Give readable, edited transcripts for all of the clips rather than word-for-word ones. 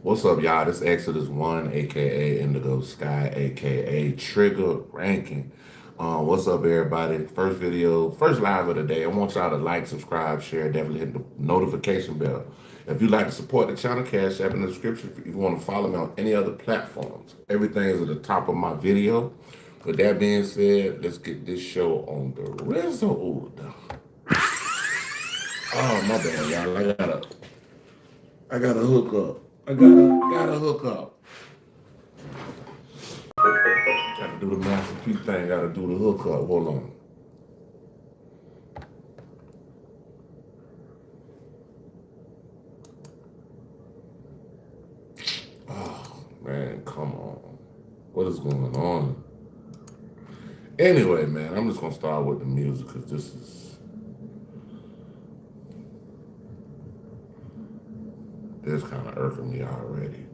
What's up, y'all? This Exodus One, aka Indigo Sky, aka Trigger Ranking. What's up, everybody? First video, first live of the day. I want y'all to like, subscribe, share, definitely hit the notification bell. If you'd like to support the channel, cash app in the description. If you want to follow me on any other platforms, everything is at the top of my video. With that being said, let's get this show on the road. Oh my bad, y'all. I gotta hook up. I gotta hook up. Gotta do the Master P thing. Gotta do the hookup. Hold on. Oh man, come on. What is going on? Anyway, man, I'm just gonna start with the music because this kind of irking me already.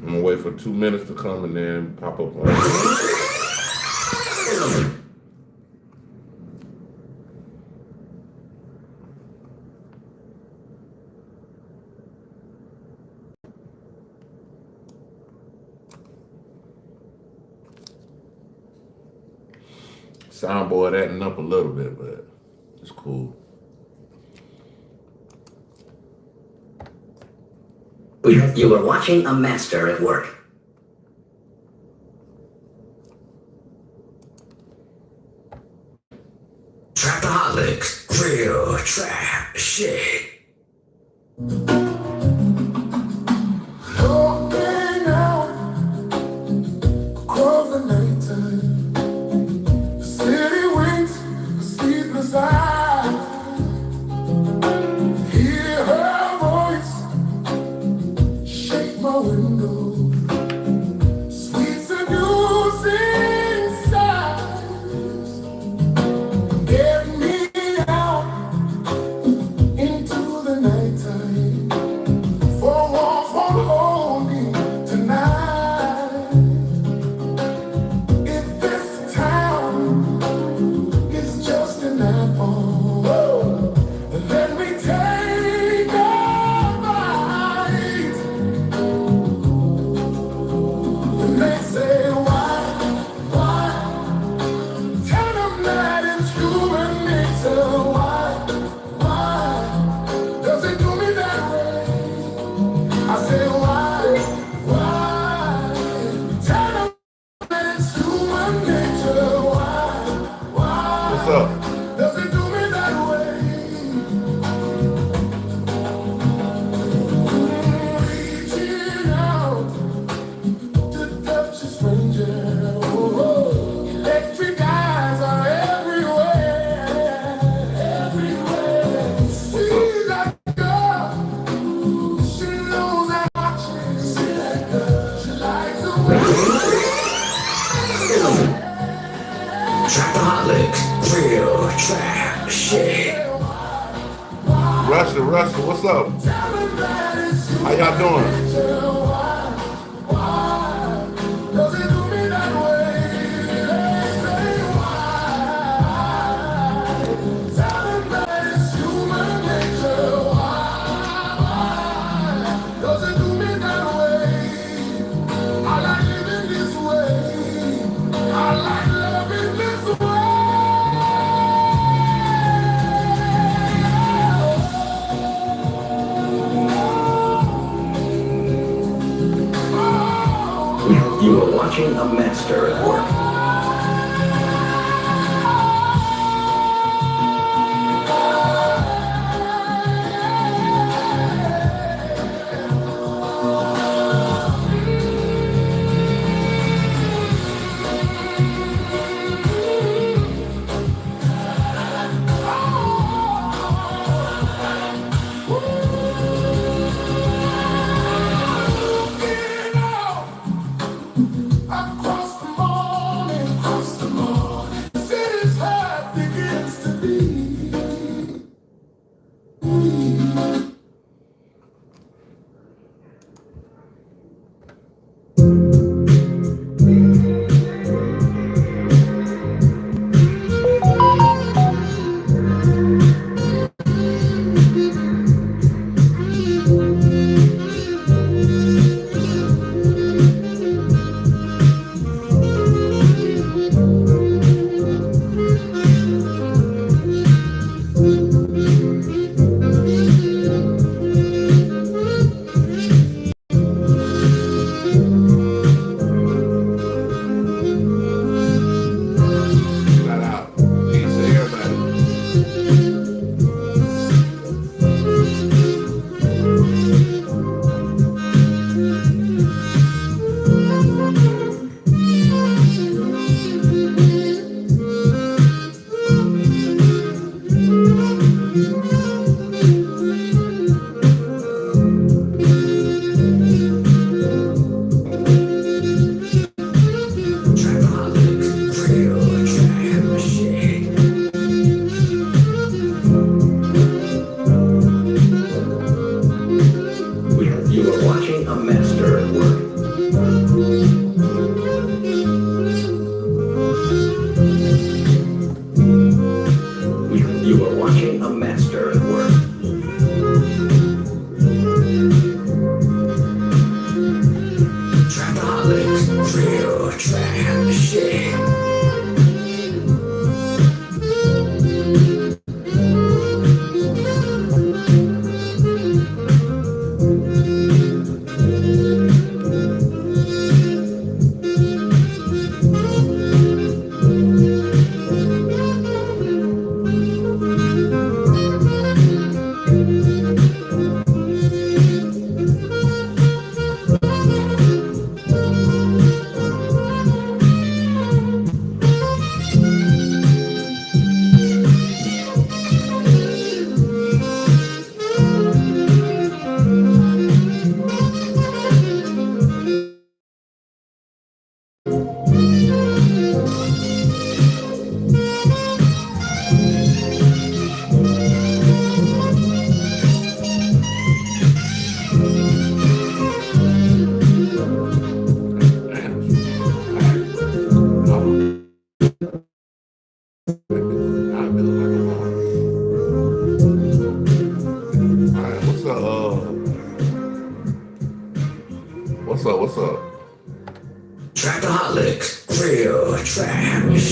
I'm gonna wait for 2 minutes to come and then pop up on. Soundboard acting up a little bit, but it's cool. You were watching a master at work. Trapaholics, real trap shit. Looking out across the nighttime, the city winks, the sleepless eyes. Hear her voice, shake my window. Sweet seducing sighs, get me out into the nighttime. Four walls won't hold me tonight. If this town is just an apple, let me take a bite. And they say, why? Tell them that it's human nature. Why does it do me that way? I say, why? Tell them that it's human nature. What's Why up? does it do me that way? Reaching out to touch a stranger. Oh, electric eyes are everywhere. See that girl, she knows I'm watching. See that girl, she likes the way. Trapaholics, real trap shit. Russia, what's up? How y'all doing? Does it do me that way? They say why? Tell them that it's human nature. Why? Does it do me that way? I like living this way. I like loving this way. You are watching a master at work. Looking out across the mall.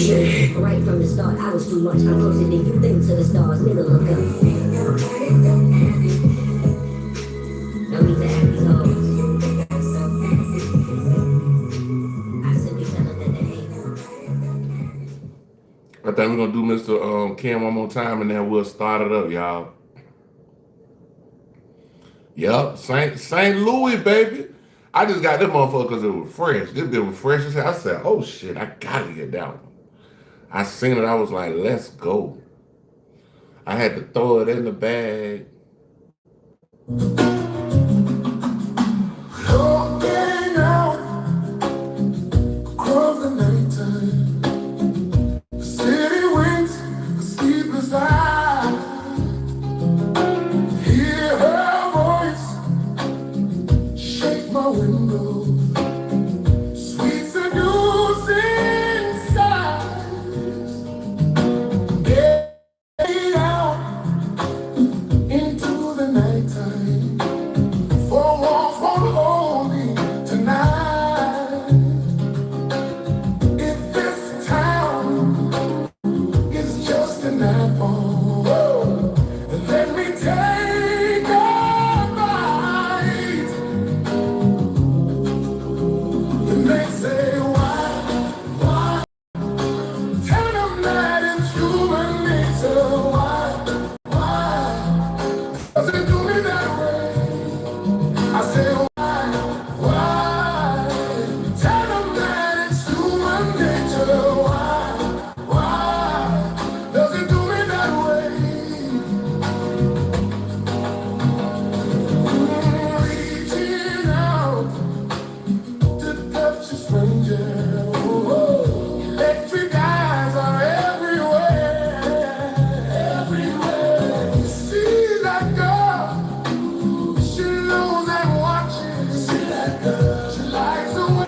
shit. Right from the start, I was too much. I'm closer than you think to the stars. Nigga, look up. No need to act these hoes. I simply tell them that they hate. I think we're gonna do Mr. Ken one more time and then we'll start it up, y'all. Yep, St. Louis, baby. I just got this motherfucker because it was fresh. This bit was fresh as hell. I said, oh shit, I gotta get that one. I seen it, I was like, let's go. I had to throw it in the bag. Looking out across the nighttime, the city winks, the sleepless eye. Hear her voice, shake my window, sweet seducing sighs. Get out into the nighttime. Four walls won't hold me tonight. If this town is just an apple, then let me take a bite. And they say, why? Tell them that it's human nature. Why? Does it do me that way? I say, why? Tell them that it's human nature. Why? Does it do me that way? Reaching out to touch a stranger. Electric eyes are everywhere. You see that girl? She knows I'm watching. See that girl? She likes the way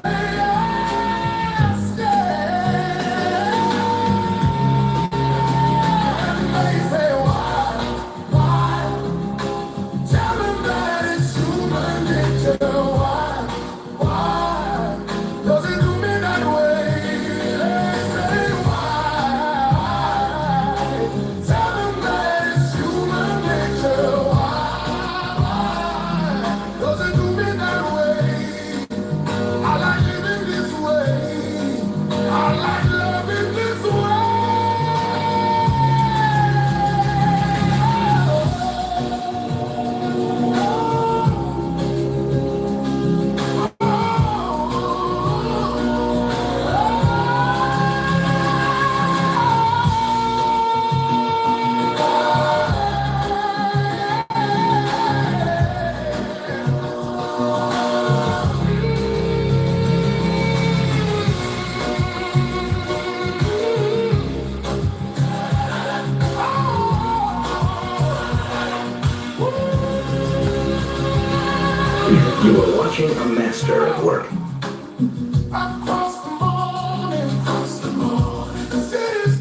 I stare. And they say, why? Tell them that it's human nature. Why? Does it do me that way? They say, why? Tell them that it's human nature. Why? Does it do me that way? I like living this way. I like loving this way. You are watching a master at work. Across the morning, the city's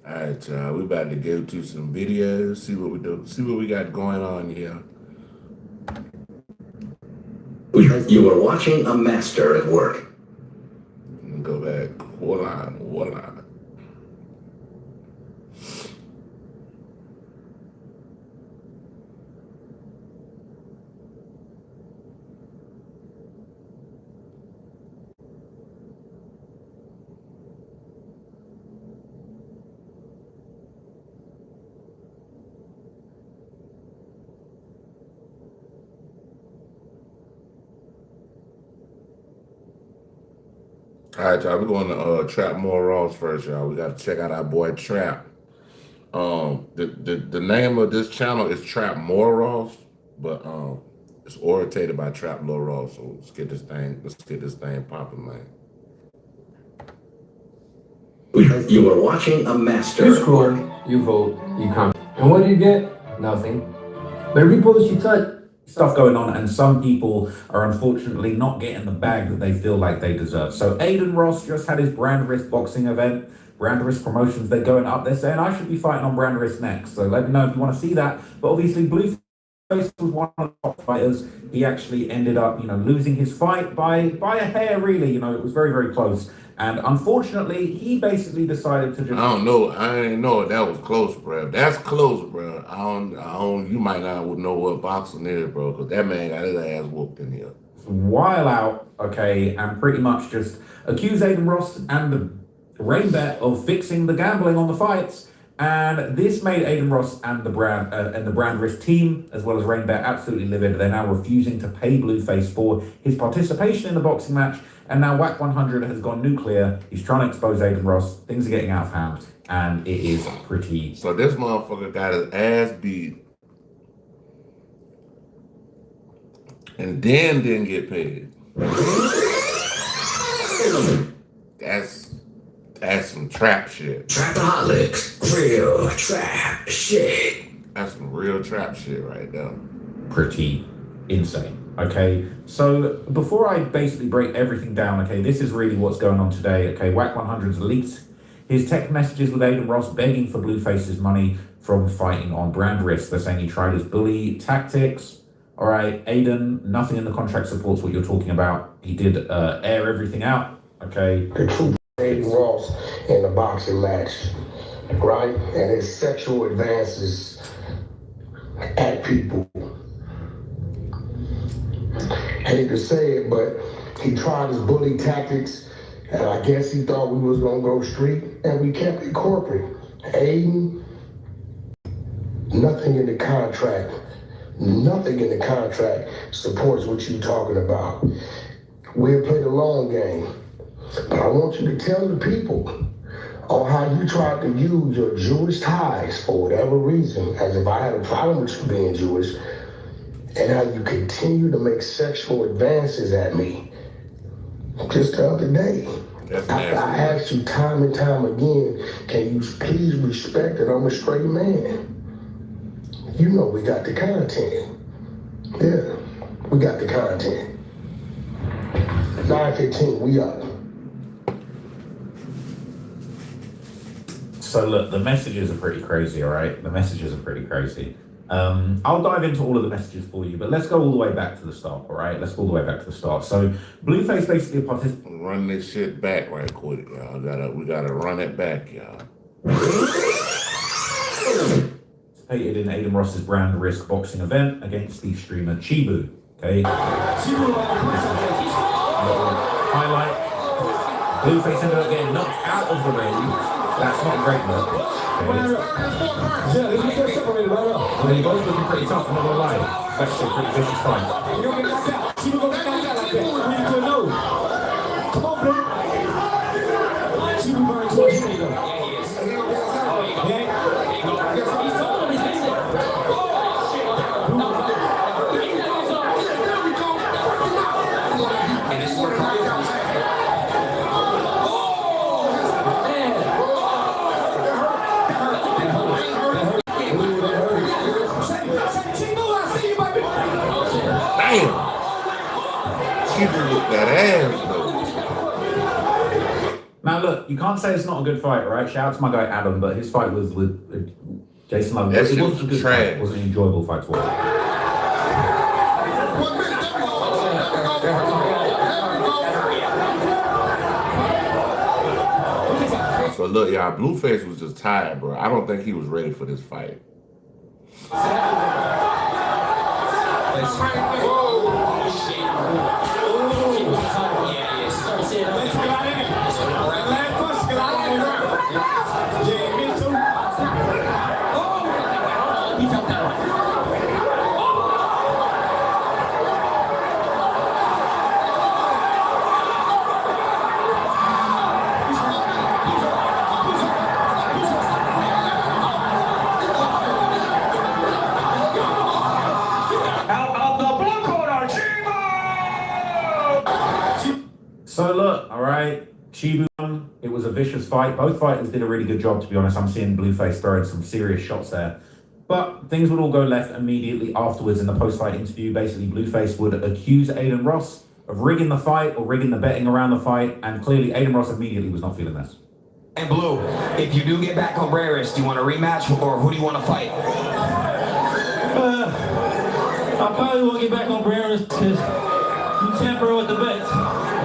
All right, y'all. We about to go to some videos, see what we do, see what we got going on here. You are watching a master at work. Go back. Hold on. All right, y'all. We're going to Trap More Ross first, y'all. We got to check out our boy Trap. The name of this channel is Trap More Ross, but it's orientated by Trap More Ross. So let's get this thing popping, man. You are watching a master. You score, you vote, you come. And what do you get? Nothing. But every post you touch, stuff going on, and some people are unfortunately not getting the bag that they feel like they deserve. So Aiden Ross just had his brand risk boxing event. Brand risk promotions, they're going up. They're saying I should be fighting on brand risk next. So let me know if you want to see that. But obviously Blueface was one of the top fighters. He actually ended up, losing his fight by a hair, really. It was very, very close. And unfortunately, he basically decided to just. I don't know. I ain't know if that was close, bro. If that's close, bro. I don't. You might not know what boxing is, bro, because that man got his ass whooped in here. While out, okay, and pretty much just accuse Aiden Ross and the Rainbet of fixing the gambling on the fights. And this made Aiden Ross and the brand risk team, as well as Rainbet, absolutely livid. They're now refusing to pay Blueface for his participation in the boxing match. And now WAC 100 has gone nuclear. He's trying to expose Aiden Ross. Things are getting out of hand, and it is pretty. So this motherfucker got his ass beat, and then didn't get paid. That's some trap shit. Trapaholics, real trap shit. That's some real trap shit right there. Pretty insane. Okay, so before I basically break everything down, okay, this is really what's going on today. Okay, WAC 100's leaked his text messages with Aiden Ross begging for Blueface's money from fighting on brand risk. They're saying he tried his bully tactics. All right, Aiden, nothing in the contract supports what you're talking about. He did air everything out. Okay. The truth Aiden Ross in the boxing match, right? And his sexual advances at people. Hate to say it, but he tried his bully tactics, and I guess he thought we was gonna go street, and we kept it corporate. Aiden, nothing in the contract supports what you talking about. We'll play the long game. But I want you to tell the people on how you tried to use your Jewish ties for whatever reason, as if I had a problem with you being Jewish, and how you continue to make sexual advances at me. Just the other day, after I asked you time and time again, can you please respect that I'm a straight man? You know we got the content. Yeah, we got the content. 9:15, we up. So look, the messages are pretty crazy, all right? The messages are pretty crazy. I'll dive into all of the messages for you, but let's go all the way back to the start, all right? Let's go all the way back to the start. So Blueface basically participated. Run this shit back right quick, y'all. We gotta run it back, y'all. Participated in Aiden Ross's brand risk boxing event against the streamer Chibu. Okay. Highlight. Blueface ended up getting knocked out of the ring. That's not great work. Okay. Well, he was looking pretty tough, I'm not gonna lie. That's a pretty vicious fight. Damn! She looked that ass though. Now look, you can't say it's not a good fight, right? Shout out to my guy Adam, but his fight was with Jason Love. It wasn't a good fight. It wasn't an enjoyable fight to watch. So look, y'all, Blueface was just tired, bro. I don't think he was ready for this fight. So look, all right, Chibu, it was a vicious fight. Both fighters did a really good job, to be honest. I'm seeing Blueface throwing some serious shots there. But things would all go left immediately afterwards in the post-fight interview. Basically, Blueface would accuse Aiden Ross of rigging the fight or rigging the betting around the fight. And clearly, Aiden Ross immediately was not feeling this. And Blue, if you do get back on Brandis, do you want a rematch or who do you want to fight? I probably won't get back on Brandis because you tamper with the bets.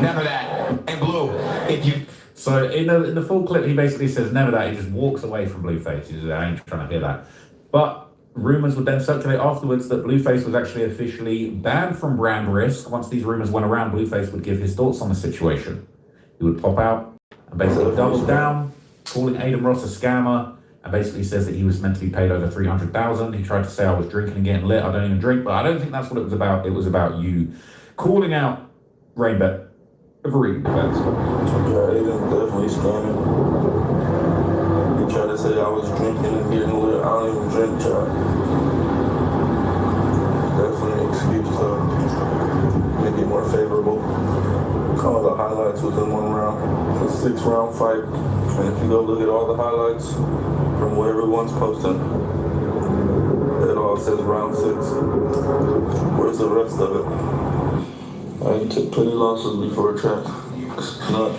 Never that. And Blue, if you So in the full clip, he basically says never that. He just walks away from Blueface. He says, I ain't trying to hear that. But rumors would then circulate afterwards that Blueface was actually officially banned from Brand Risk. Once these rumors went around, Blueface would give his thoughts on the situation. He would pop out and basically double down, calling Aiden Ross a scammer, and basically says that he was meant to be paid over $300,000. He tried to say I was drinking and getting lit. I don't even drink, but I don't think that's what it was about. It was about you calling out Rainbet. Agreed. Yeah, Aiden definitely scamming. He tried to say I was drinking and getting lit. I don't even drink, child. Definitely an excuse to make it more favorable. All the highlights was in one round. It's a 6-round fight. And if you go look at all the highlights from what everyone's posting, it all says round 6. Where's the rest of it? I took petty losses before a track. Not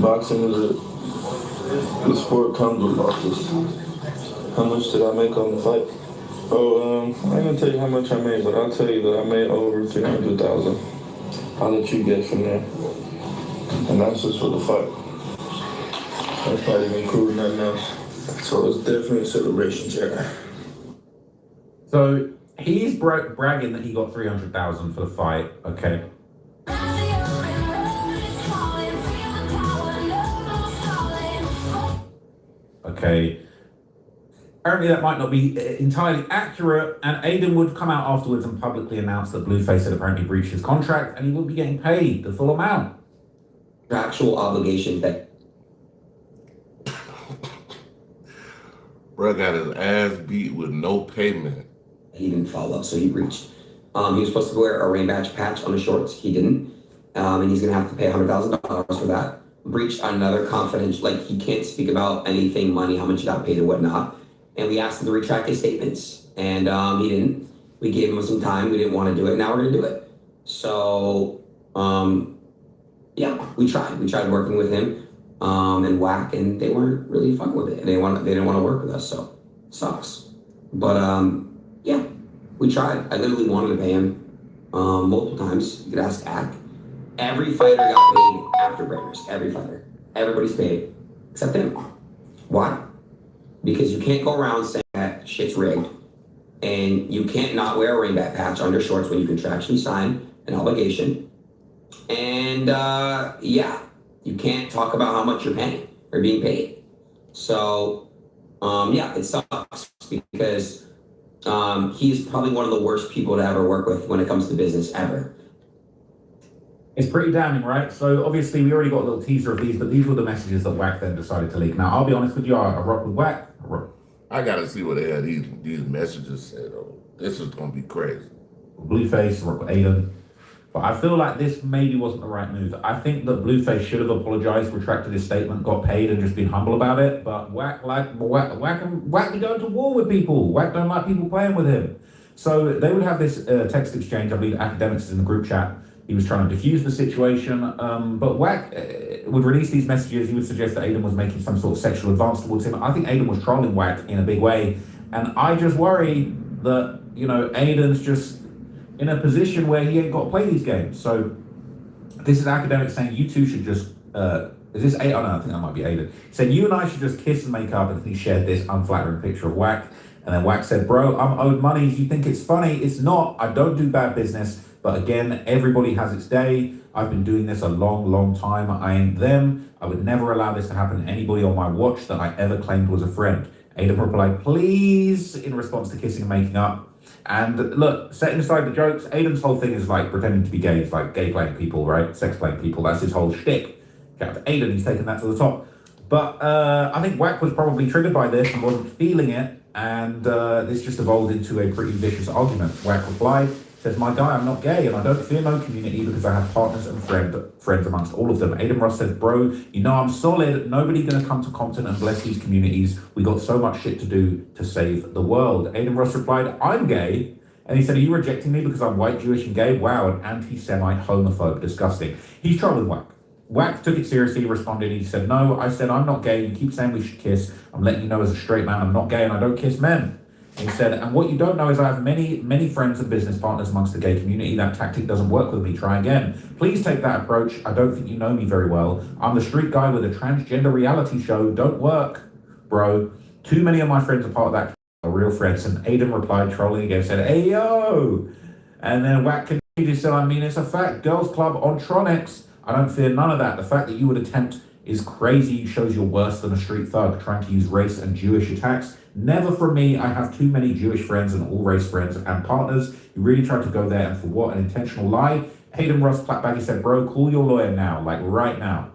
boxing is the sport comes with losses. How much did I make on the fight? Oh, I ain't gonna tell you how much I made, but I'll tell you that I made over 300,000. I'll let you get from there. And that's just for the fight. That's not even including nothing else. So it's definitely a celebration, Jack. So he's bragging that he got 300,000 for the fight. Okay. Okay. Apparently that might not be entirely accurate, and Aiden would come out afterwards and publicly announce that Blueface had apparently breached his contract and he would be getting paid the full amount. Actual obligation that Bro got his ass beat with no payment. he didn't follow, so he breached. He was supposed to wear a rainbow patch on his shorts. He didn't, and he's gonna have to pay $100,000 for that. Breached another confidential, like he can't speak about anything, money, how much he got paid and whatnot. And we asked him to retract his statements, and he didn't. We gave him some time. We didn't want to do it. Now we're gonna do it. So, yeah, we tried. We tried working with him and Whack, and they weren't really fucking with it. They didn't want to work with us. So, sucks. But yeah, we tried. I literally wanted to pay him multiple times. You could ask Ack. Every fighter got paid after Breakers. Every fighter. Everybody's paid except him. Why? Because you can't go around saying that shit's rigged, and you can't not wear a rainback patch on your shorts when you contractually sign an obligation. And yeah, you can't talk about how much you're paying or being paid. So yeah, it sucks because he's probably one of the worst people to ever work with when it comes to business ever. It's pretty damning, right? So obviously we already got a little teaser of these, but these were the messages that Whack then decided to leak. Now, I'll be honest with you, I rock with Whack. I gotta see what the hell these messages said. Oh, this is gonna be crazy. Blueface, rock with Aiden. But I feel like this maybe wasn't the right move. I think that Blueface should have apologized, retracted his statement, got paid, and just been humble about it. But Whack be going to war with people. Whack don't like people playing with him. So they would have this text exchange. I believe Fanaticz is in the group chat. He was trying to diffuse the situation, but Whack would release these messages. He would suggest that Aiden was making some sort of sexual advance towards him. I think Aiden was trolling Whack in a big way, and I just worry that, you know, Aiden's just in a position where he ain't got to play these games. So this is Fanaticz saying you two should just, is this Aiden? Oh no, I think that might be Aiden. He said you and I should just kiss and make up, and he shared this unflattering picture of Whack. And then Whack said, bro, I'm owed money. You think it's funny? It's not. I don't do bad business. But again, everybody has its day. I've been doing this a long, long time. I ain't them. I would never allow this to happen to anybody on my watch that I ever claimed was a friend. Aiden replied, please, in response to kissing and making up. And look, setting aside the jokes, Aiden's whole thing is like pretending to be gay. It's like gay playing people, right? Sex playing people. That's his whole shtick. Shout out to Aiden, he's taken that to the top. But I think Whack was probably triggered by this and wasn't feeling it. And this just evolved into a pretty vicious argument. Whack replied, says, my guy, I'm not gay and I don't fear no community because I have partners and friends amongst all of them. Aiden Ross says, bro, you know I'm solid. Nobody gonna come to Compton and bless these communities. We got so much shit to do to save the world. Aiden Ross replied, I'm gay. And he said, are you rejecting me because I'm white, Jewish and gay? Wow, an anti-Semite homophobe. Disgusting. He's trolling Whack. Whack took it seriously, responded. He said, no, I said, I'm not gay. You keep saying we should kiss. I'm letting you know as a straight man, I'm not gay and I don't kiss men. He said, and what you don't know is I have many friends and business partners amongst the gay community. That tactic doesn't work with me. Try again. Please take that approach. I don't think you know me very well. I'm the street guy with a transgender reality show. Don't work, bro. Too many of my friends are part of that are real friends. And Aiden replied, trolling again, said, hey, yo. And then Wack continued to say, I mean, it's a fact. Girls Club on Tronix. I don't fear none of that. The fact that you would attempt is crazy, shows you're worse than a street thug trying to use race and Jewish attacks. Never from me. I have too many Jewish friends and all race friends and partners. You really tried to go there, and for what? An intentional lie? Hayden Ross clapped back. He said, bro, call your lawyer now, like right now.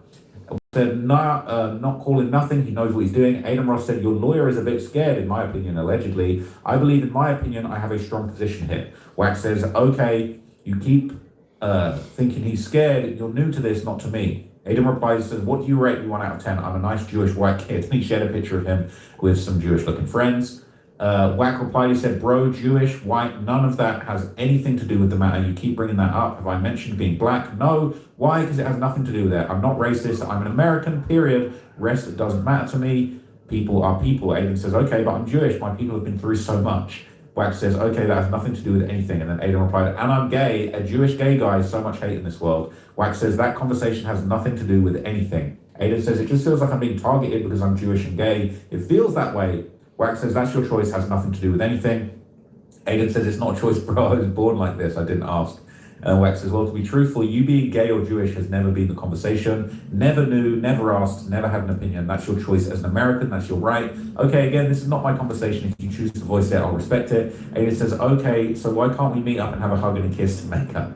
Said, nah, not calling nothing. He knows what he's doing. Aiden Ross said, your lawyer is a bit scared, in my opinion, allegedly. I believe, in my opinion, I have a strong position here. Wax says, okay, you keep thinking he's scared. You're new to this, not to me. Aiden replies, says, what do you rate me 1 out of 10? I'm a nice Jewish white kid. And he shared a picture of him with some Jewish looking friends. Wack replied, he said, bro, Jewish, white, none of that has anything to do with the matter. You keep bringing that up. Have I mentioned being black? No. Why? Because it has nothing to do with it. I'm not racist. I'm an American, period. Rest doesn't matter to me. People are people. Aiden says, okay, but I'm Jewish. My people have been through so much. Wack says, okay, that has nothing to do with anything. And then Aiden replied, and I'm gay, a Jewish gay guy, so much hate in this world. Wack says, that conversation has nothing to do with anything. Aiden says, it just feels like I'm being targeted because I'm Jewish and gay. It feels that way. Wack says, that's your choice, has nothing to do with anything. Aiden says, it's not a choice, bro. I was born like this. I didn't ask. And Wack says, well, to be truthful, you being gay or Jewish has never been the conversation. Never knew, never asked, never had an opinion. That's your choice as an American. That's your right. Okay, again, this is not my conversation. If you choose to voice it, I'll respect it. Aiden says, okay, so why can't we meet up and have a hug and a kiss to make up?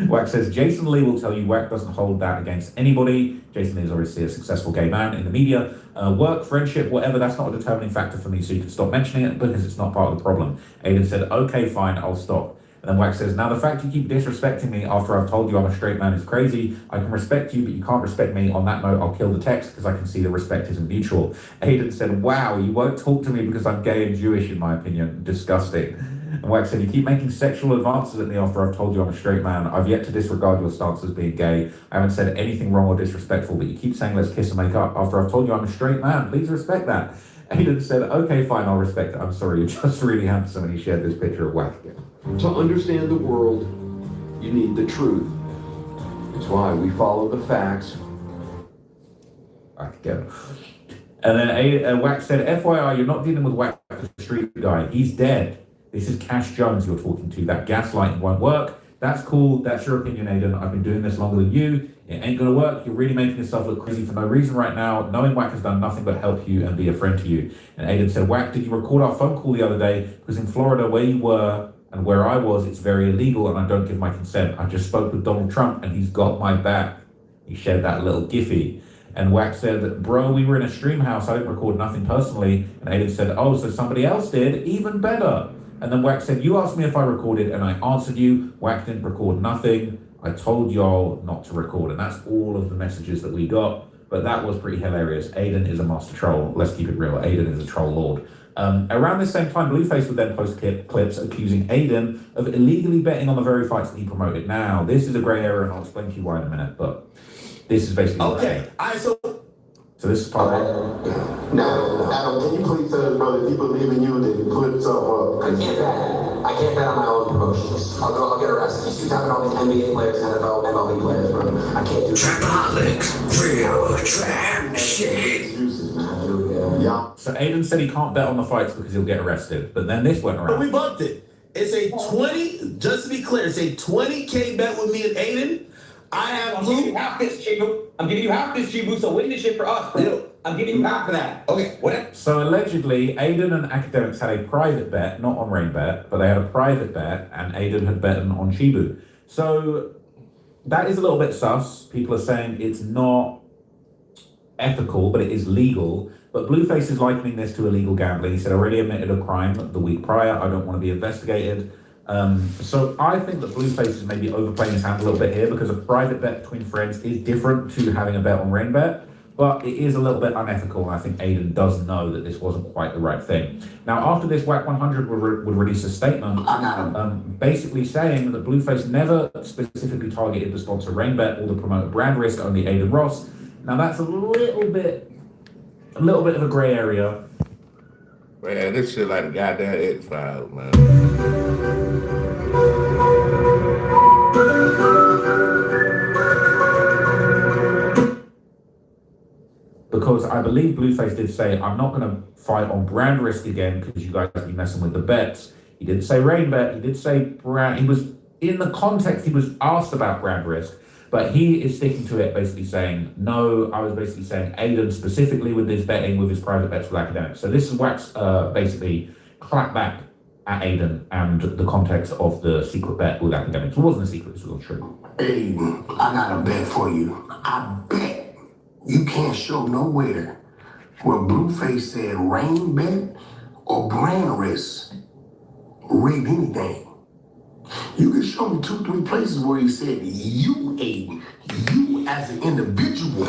Wack says, Jason Lee will tell you Wack doesn't hold that against anybody. Jason Lee is obviously a successful gay man in the media. Work, friendship, whatever, that's not a determining factor for me, so you can stop mentioning it because it's not part of the problem. Aiden said, okay, fine, I'll stop. And then Wack says, now the fact you keep disrespecting me after I've told you I'm a straight man is crazy. I can respect you, but you can't respect me. On that note, I'll kill the text because I can see the respect isn't mutual. Aiden said, wow, you won't talk to me because I'm gay and Jewish, in my opinion. Disgusting. And Wack said, you keep making sexual advances at me after I've told you I'm a straight man. I've yet to disregard your stance as being gay. I haven't said anything wrong or disrespectful, but you keep saying let's kiss and make up after I've told you I'm a straight man. Please respect that. Aiden said, okay, fine, I'll respect it. I'm sorry, you're just really handsome. And he shared this picture of Wack again. To understand the world, you need the truth. It's why we follow the facts. Back again. And then Wack said, FYI, you're not dealing with Wack, the street guy. He's dead. This is Cash Jones you're talking to. That gaslighting won't work. That's cool. That's your opinion, Aiden. I've been doing this longer than you. It ain't gonna work. You're really making yourself look crazy for no reason right now. Knowing Wack has done nothing but help you and be a friend to you. And Aiden said, Wack, did you record our phone call the other day? Because in Florida, where you were and where I was, it's very illegal and I don't give my consent. I just spoke with Donald Trump and he's got my back. He shared that little Giphy. And Wack said, bro, we were in a stream house. I didn't record nothing personally. And Aiden said, oh, so somebody else did? Even better. And then Wack said, you asked me if I recorded and I answered you. Wack didn't record nothing. I told y'all not to record. And that's all of the messages that we got. But that was pretty hilarious. Aiden is a master troll. Let's keep it real. Aiden is a troll lord. Around the same time, Blueface would then post clips accusing Aiden of illegally betting on the very fights that he promoted. Now, this is a grey area, and I'll explain to you why in a minute, but this is basically okay. So this is part one. Now, Adam, can you please tell us, brother, if you believe in you, then you put something up? I can't bet. I can't bet on my own promotions. I'll get arrested. You tapping all these NBA players, NFL, MLB players, bro. I can't do Trapaholics, real trap shit. So Aiden said he can't bet on the fights because he'll get arrested. But then this went around. But we bumped it. It's a 20, just to be clear, it's a 20K bet with me and Aiden. I have I'm giving you half this, Chibu. I'm giving you half this, Chibu, so win this shit for us, bro. I'm giving you half of that. Okay, whatever. So allegedly, Aiden and Academics had a private bet, not on Rainbet, but they had a private bet, and Aiden had bet on Chibu. So that is a little bit sus. People are saying it's not ethical, but it is legal. But Blueface is likening this to illegal gambling. He said, I already admitted a crime the week prior. I don't want to be investigated. So I think that Blueface is maybe overplaying his hand a little bit here because a private bet between friends is different to having a bet on Rainbet. But it is a little bit unethical, and I think Aiden does know that this wasn't quite the right thing. Now, after this, Wack 100 would release a statement basically saying that Blueface never specifically targeted the sponsor Rainbet or the promoter Brand Risk, only Aiden Ross. Now, that's a little bit of a grey area. Man, this shit like the goddamn X-Files, man. Because I believe Blueface did say, I'm not going to fight on brand risk again because you guys be messing with the bets. He didn't say rain bet. He did say brand. He was, in the context, he was asked about brand risk, but he is sticking to it, basically saying, no, I was basically saying Aiden specifically with this betting, with his private bets with academics. So this is Wax basically clapped back at Aiden and the context of the secret bet with academics. It wasn't a secret, this was all true. Aiden, I got a bet for you. I bet you can't show nowhere where Blueface said rain bet or brand risk rigged anything. You can show me 2-3 places where he said you, Aiden, you as an individual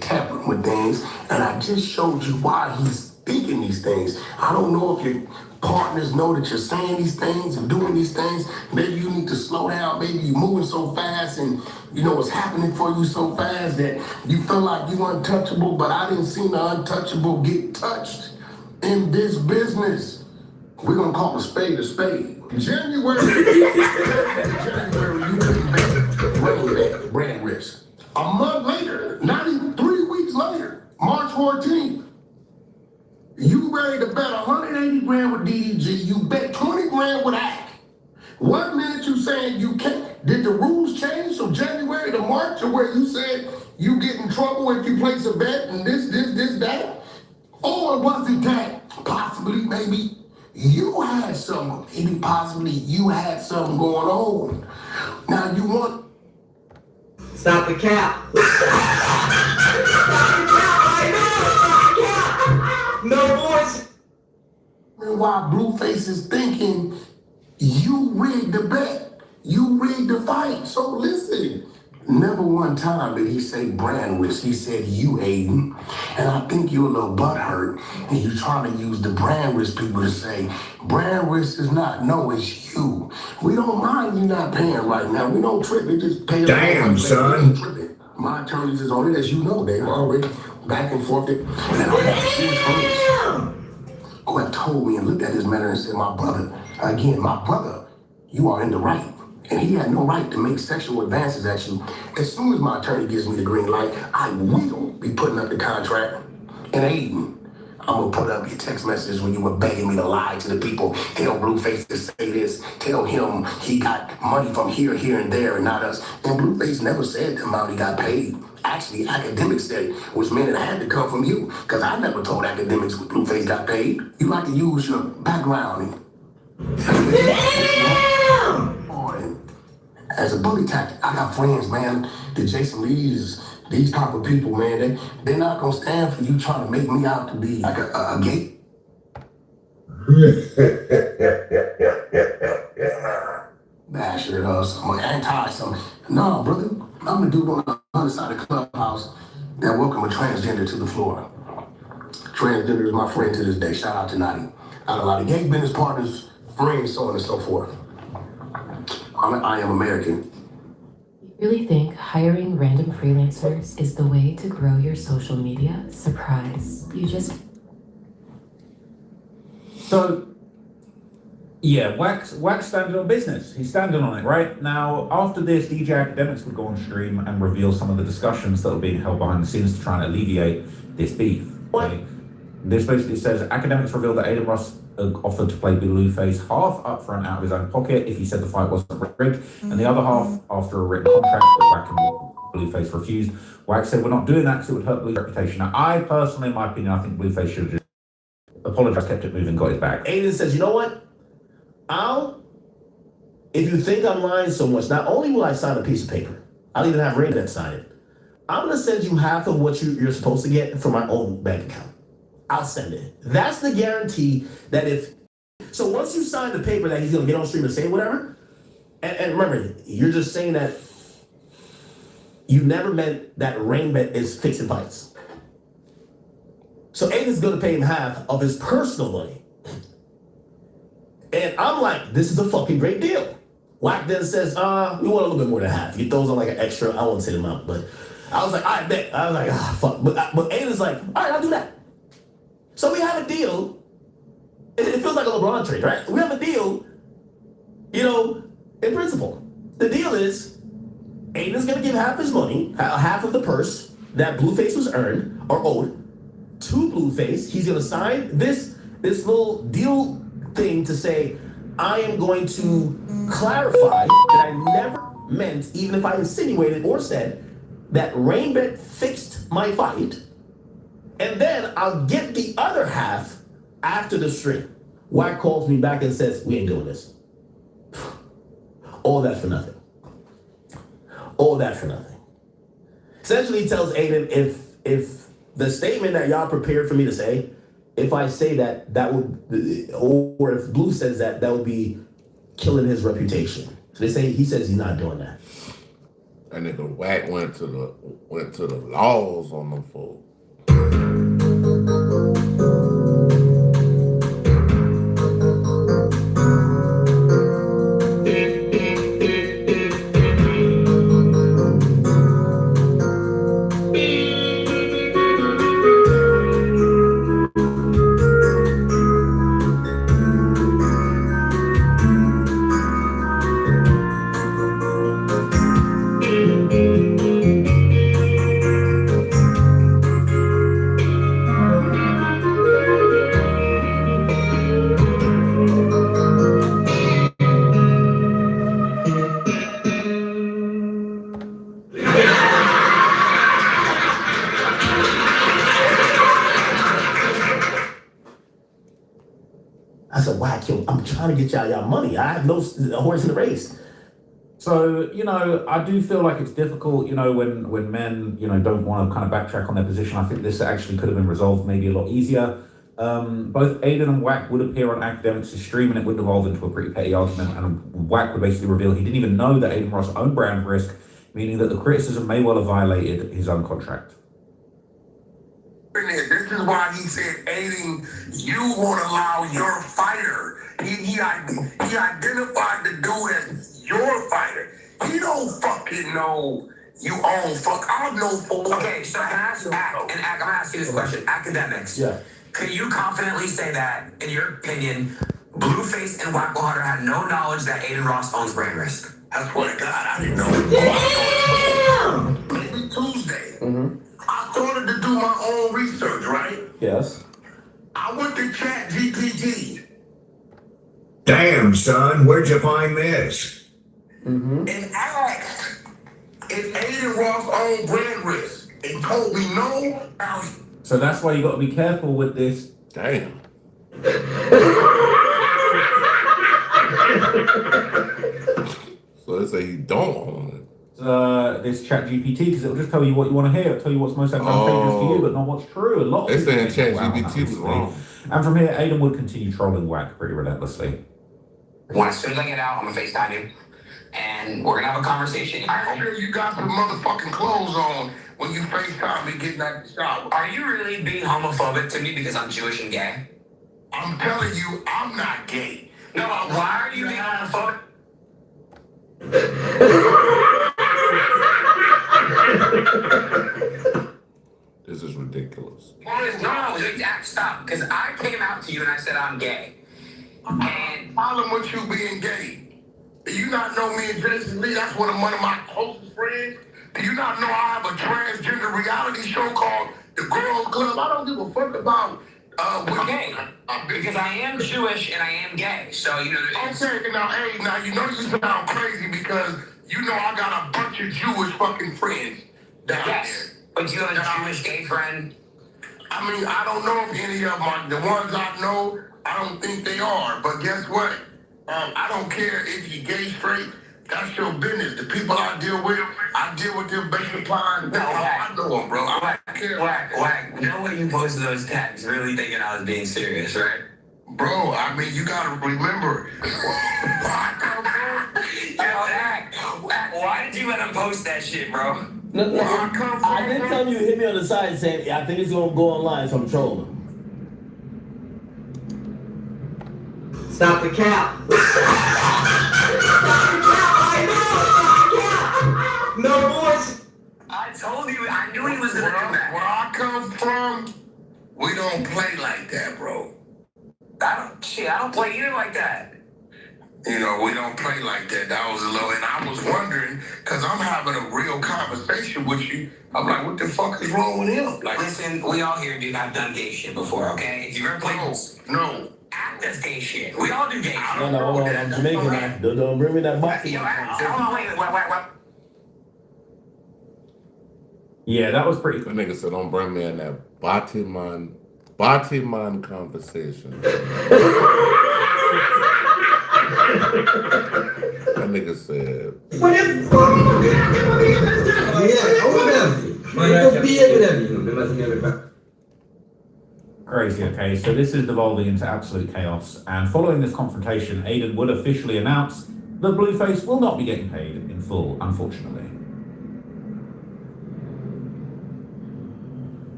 tampering with things, and I just showed you why he's thinking these things. I don't know if your partners know that you're saying these things and doing these things. Maybe you need to slow down. Maybe you're moving so fast and you know it's happening for you so fast that you feel like you're untouchable, but I didn't see the untouchable get touched in this business. We're gonna call a spade a spade. January, you couldn't bet brand risk. A month later, not even 3 weeks later, March 14th, you ready to bet 180 grand with DDG, you bet 20 grand with AC. 1 minute you saying you can't. Did the rules change from January to March, or where you said you get in trouble if you place a bet and this, that? Or was it that possibly, maybe you had something, maybe possibly you had something going on. Now you want... Stop the cap. Stop the cap. I know. Stop the cap. No voice. While Blueface is thinking, you rigged the bet, you rigged the fight. So listen, never one time did he say brand risk. He said you, Aiden. And I think you're a little butthurt, and you're trying to use the brand risk people to say, brand risk is not, no, it's you. We don't mind you not paying right now. We don't trip, it just pay. Damn, son. My attorneys is on it, as you know, they've already back and forth it. And I have two friends who have told me and looked at this matter and said, my brother, you are in the right. And he had no right to make sexual advances at you. As soon as my attorney gives me the green light, I will be putting up the contract. And Aiden, I'm gonna put up your text messages when you were begging me to lie to the people. Tell Blueface to say this. Tell him he got money from here, and there, and not us. And Blueface never said the amount he got paid. Actually, academics said it, which meant it had to come from you, because I never told academics what Blueface got paid. You like to use your background as a bully tactic. I got friends, man, the Jason Lees, these type of people, man, they're not gonna stand for you trying to make me out to be like a gay. Bastard or some anti-something. No, brother, I'm the dude on the other side of the clubhouse that welcome a transgender to the floor. Transgender is my friend to this day. Shout out to Nadi. I got a lot of gay business partners, friends, so on and so forth. I am American. You really think hiring random freelancers is the way to grow your social media? Surprise. You just... So, yeah, Wax standing on business. He's standing on it, right? Now, after this, DJ Academics would go on stream and reveal some of the discussions that were being held behind the scenes to try and alleviate this beef. Okay? This basically says, Academics revealed that Aiden Ross offered to play Blueface half upfront out of his own pocket if he said the fight wasn't rigged, and the other half after a written contract, but Wax and Blueface refused. Wax said, we're not doing that because it would hurt Blueface's reputation. Now, I personally, in my opinion, I think Blueface should have just apologized, kept it moving, got his back. Aiden says, you know what? If you think I'm lying so much, not only will I sign a piece of paper, I'll even have Raymond sign it. I'm gonna send you half of what you're supposed to get from my own bank account. I'll send it. That's the guarantee that if... So once you sign the paper that he's going to get on stream and say whatever, and remember, you're just saying that you never meant that rain bet is fixing fights. So Aiden's going to pay him half of his personal money. And I'm like, this is a fucking great deal. Wack then says, we want a little bit more than half. He throws on like an extra, I won't say the amount, but I was like, I bet. I was like, fuck. But Aiden's like, all right, I'll do that. So we have a deal It feels like a LeBron trade, right? We have a deal, in principle. The deal is Aiden's going to give half his money, half of the purse that Blueface was earned or owed to Blueface. He's going to sign this little deal thing to say, I am going to clarify that I never meant, even if I insinuated or said, that Rainbet fixed my fight, and then I'll get the other half after the stream. Wack calls me back and says, we ain't doing this. All that for nothing. All that for nothing. Essentially, he tells Aiden, if the statement that y'all prepared for me to say, if I say that would, or if Blue says that would be killing his reputation. So he says he's not doing that. That nigga Wack went to the laws on them folks. I said, Wack, I'm trying to get y'all money. I have no horse in the race. So, I do feel like it's difficult, when men, don't want to kind of backtrack on their position. I think this actually could have been resolved maybe a lot easier. Both Aiden and Wack would appear on Academics' stream, and it would evolve into a pretty petty argument. And Wack would basically reveal he didn't even know that Aiden Ross owned brand risk, meaning that the criticism may well have violated his own contract. This is why he said, Aiden, you won't allow your fighter. He identified the dude as your fighter. He don't fucking know you own fuck. I don't know for. Okay, so can I ask you, I'm gonna ask you this question. Academics. Yeah. Can you confidently say that, in your opinion, Blueface and Wacko Hunter had no knowledge that Aiden Ross owns brand risk? I swear to God, I didn't know. Damn! Maybe Tuesday. Mm-hmm. I started to do my own research, right? Yes. I went to Chat GPT. Damn, son, where'd you find this? Mm-hmm. And asked if Aiden Ross owned brand risk. And told me no. So that's why you got to be careful with this. Damn. So they say he don't own it. This Chat GPT, because it'll just tell you what you want to hear. It'll tell you what's most advantageous to you, but not what's true. A lot of They saying people Chat think, GPT was wrong. And from here, Aiden would continue trolling Wack pretty relentlessly. When as soon as I get out, I'm gonna FaceTime you, and we're gonna have a conversation. I'm sure you got some motherfucking clothes on when you FaceTime me getting out the shower. Are you really being homophobic to me because I'm Jewish and gay? I'm telling you, I'm not gay. No, why are you being homophobic? This is ridiculous. No, stop. Because I came out to you and I said I'm gay. And problem with you being gay. Do you not know me and Jason Lee? That's one of my closest friends. Do you not know I have a transgender reality show called The Girls Club? I don't give a fuck about okay. Because I am Jewish and I am gay. So, Okay, now you know you sound crazy because you know I got a bunch of Jewish fucking friends down there. But do you have a Jewish gay friend? I mean, I don't know if any of them, the ones I know, I don't think they are. But guess what? I don't care if you're gay, straight. That's your business. The people I deal with them based upon. No, I know them, bro. I don't care. Whack. No way you posted those tags really thinking I was being serious, right? Bro, I mean, you gotta remember. Why did you let him post that shit, bro? No, I did tell you hit me on the side saying, I think it's going to go online, so I'm trolling him. Stop the cap. Stop the cap. No, boys. I told you, I knew he was going to do that. Where I come from, we don't play like that, bro. I don't play either like that. You know, we don't play like that. That was a little, and I was wondering, because I'm having a real conversation with you. I'm like, what the fuck is wrong with him? Like, Listen, we all here have done gay shit before, okay? If you ever played no. act as gay shit. We all do gay shit. No, I'm Jamaican now. Don't bring me that box. Hold on, wait. Yeah, that was pretty. That nigga said, don't bring me in that Batiman conversation. That nigga said, Crazy, okay, so this is devolving into absolute chaos, and following this confrontation, Aiden would officially announce that Blueface will not be getting paid in full, unfortunately.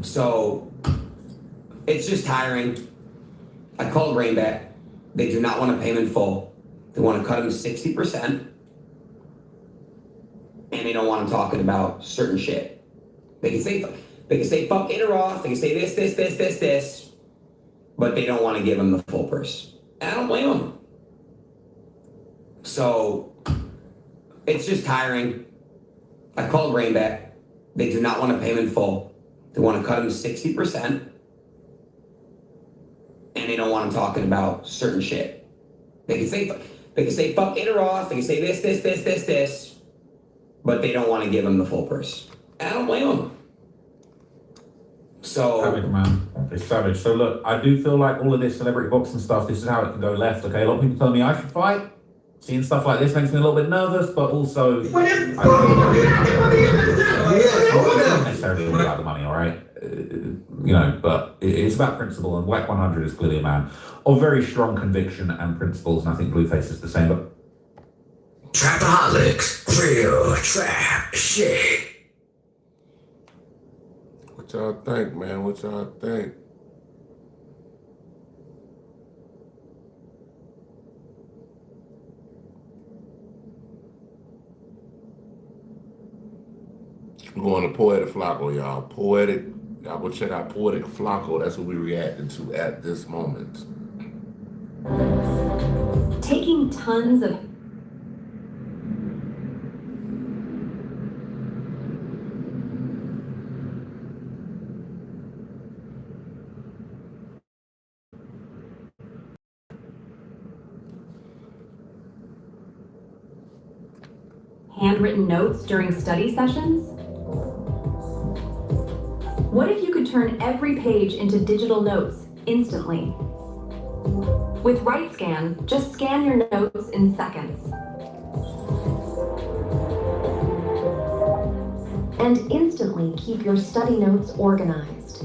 So, it's just tiring. I called Rainback. They do not want to pay him in full. They want to cut him 60%. And they don't want him talking about certain shit. They can say fuck it or off. They can say this. But they don't want to give him the full purse. And I don't blame them. So, it's just tiring. I called Rainback. They do not want to pay him in full. They want to cut him 60%. And they don't want him talking about certain shit. They can say fuck it or off. They can say this. But they don't want to give him the full purse. And I don't blame them. So Savage, man. It's savage. So look, I do feel like all of this celebrity boxing stuff, this is how it can go left, okay? A lot of people tell me I should fight. Seeing stuff like this makes me a little bit nervous, but also I feel like it's not necessarily all about the money, all right? You know, but it's about principle, and Wack 100 is clearly a man of very strong conviction and principles, and I think Blueface is the same. But Trapaholics, real trap shit. what y'all think, man? What y'all think? We're going to Poetic Flacco, y'all. Y'all go check out Poetic Flacco. That's what we're reacting to at this moment. Taking tons of handwritten notes during study sessions? What if you could turn every page into digital notes instantly? With RightScan, just scan your notes in seconds. And instantly keep your study notes organized.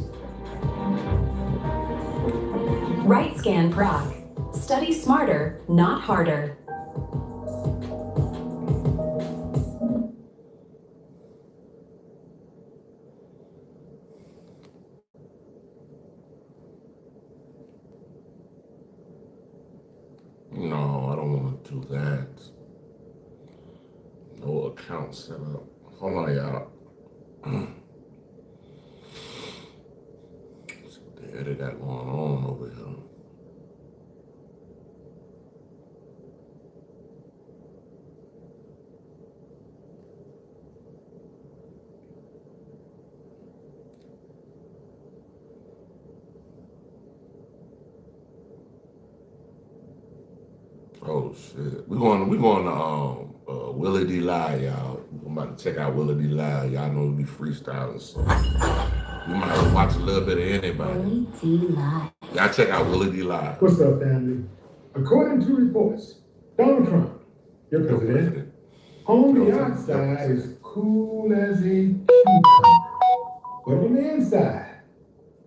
RightScan Proc. Study smarter, not harder. No, I don't want to do that. No account set up. Hold on, y'all. See what the hell they got going on over here. Oh shit. We're going to Willie D Live, y'all. I'm about to check out Willie D Live. Y'all know we be freestyling, so you might have to watch a little bit of anybody. Willie D Live. Y'all check out Willie D Live. What's up, family? According to reports, Donald Trump, your president, on the outside is cool as a cucumber. But on the inside,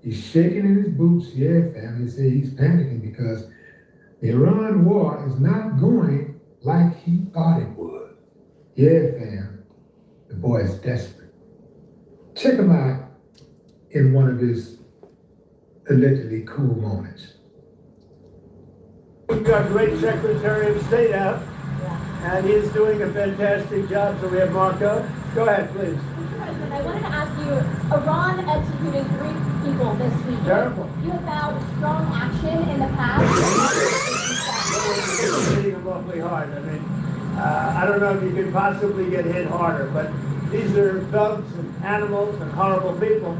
he's shaking in his boots. Yeah, family say he's panicking because the Iran war is not going like he thought it would. Yeah, fam, the boy is desperate. Check him out in one of his allegedly cool moments. We've got great Secretary of State out, and he's doing a fantastic job, so we have Marco. Go ahead, please. Mr. President, I wanted to ask you, Iran executed 3 people this weekend. Terrible. You have found strong action in the past. It's hitting them awfully hard. I mean, I don't know if you could possibly get hit harder, but these are thugs and animals and horrible people.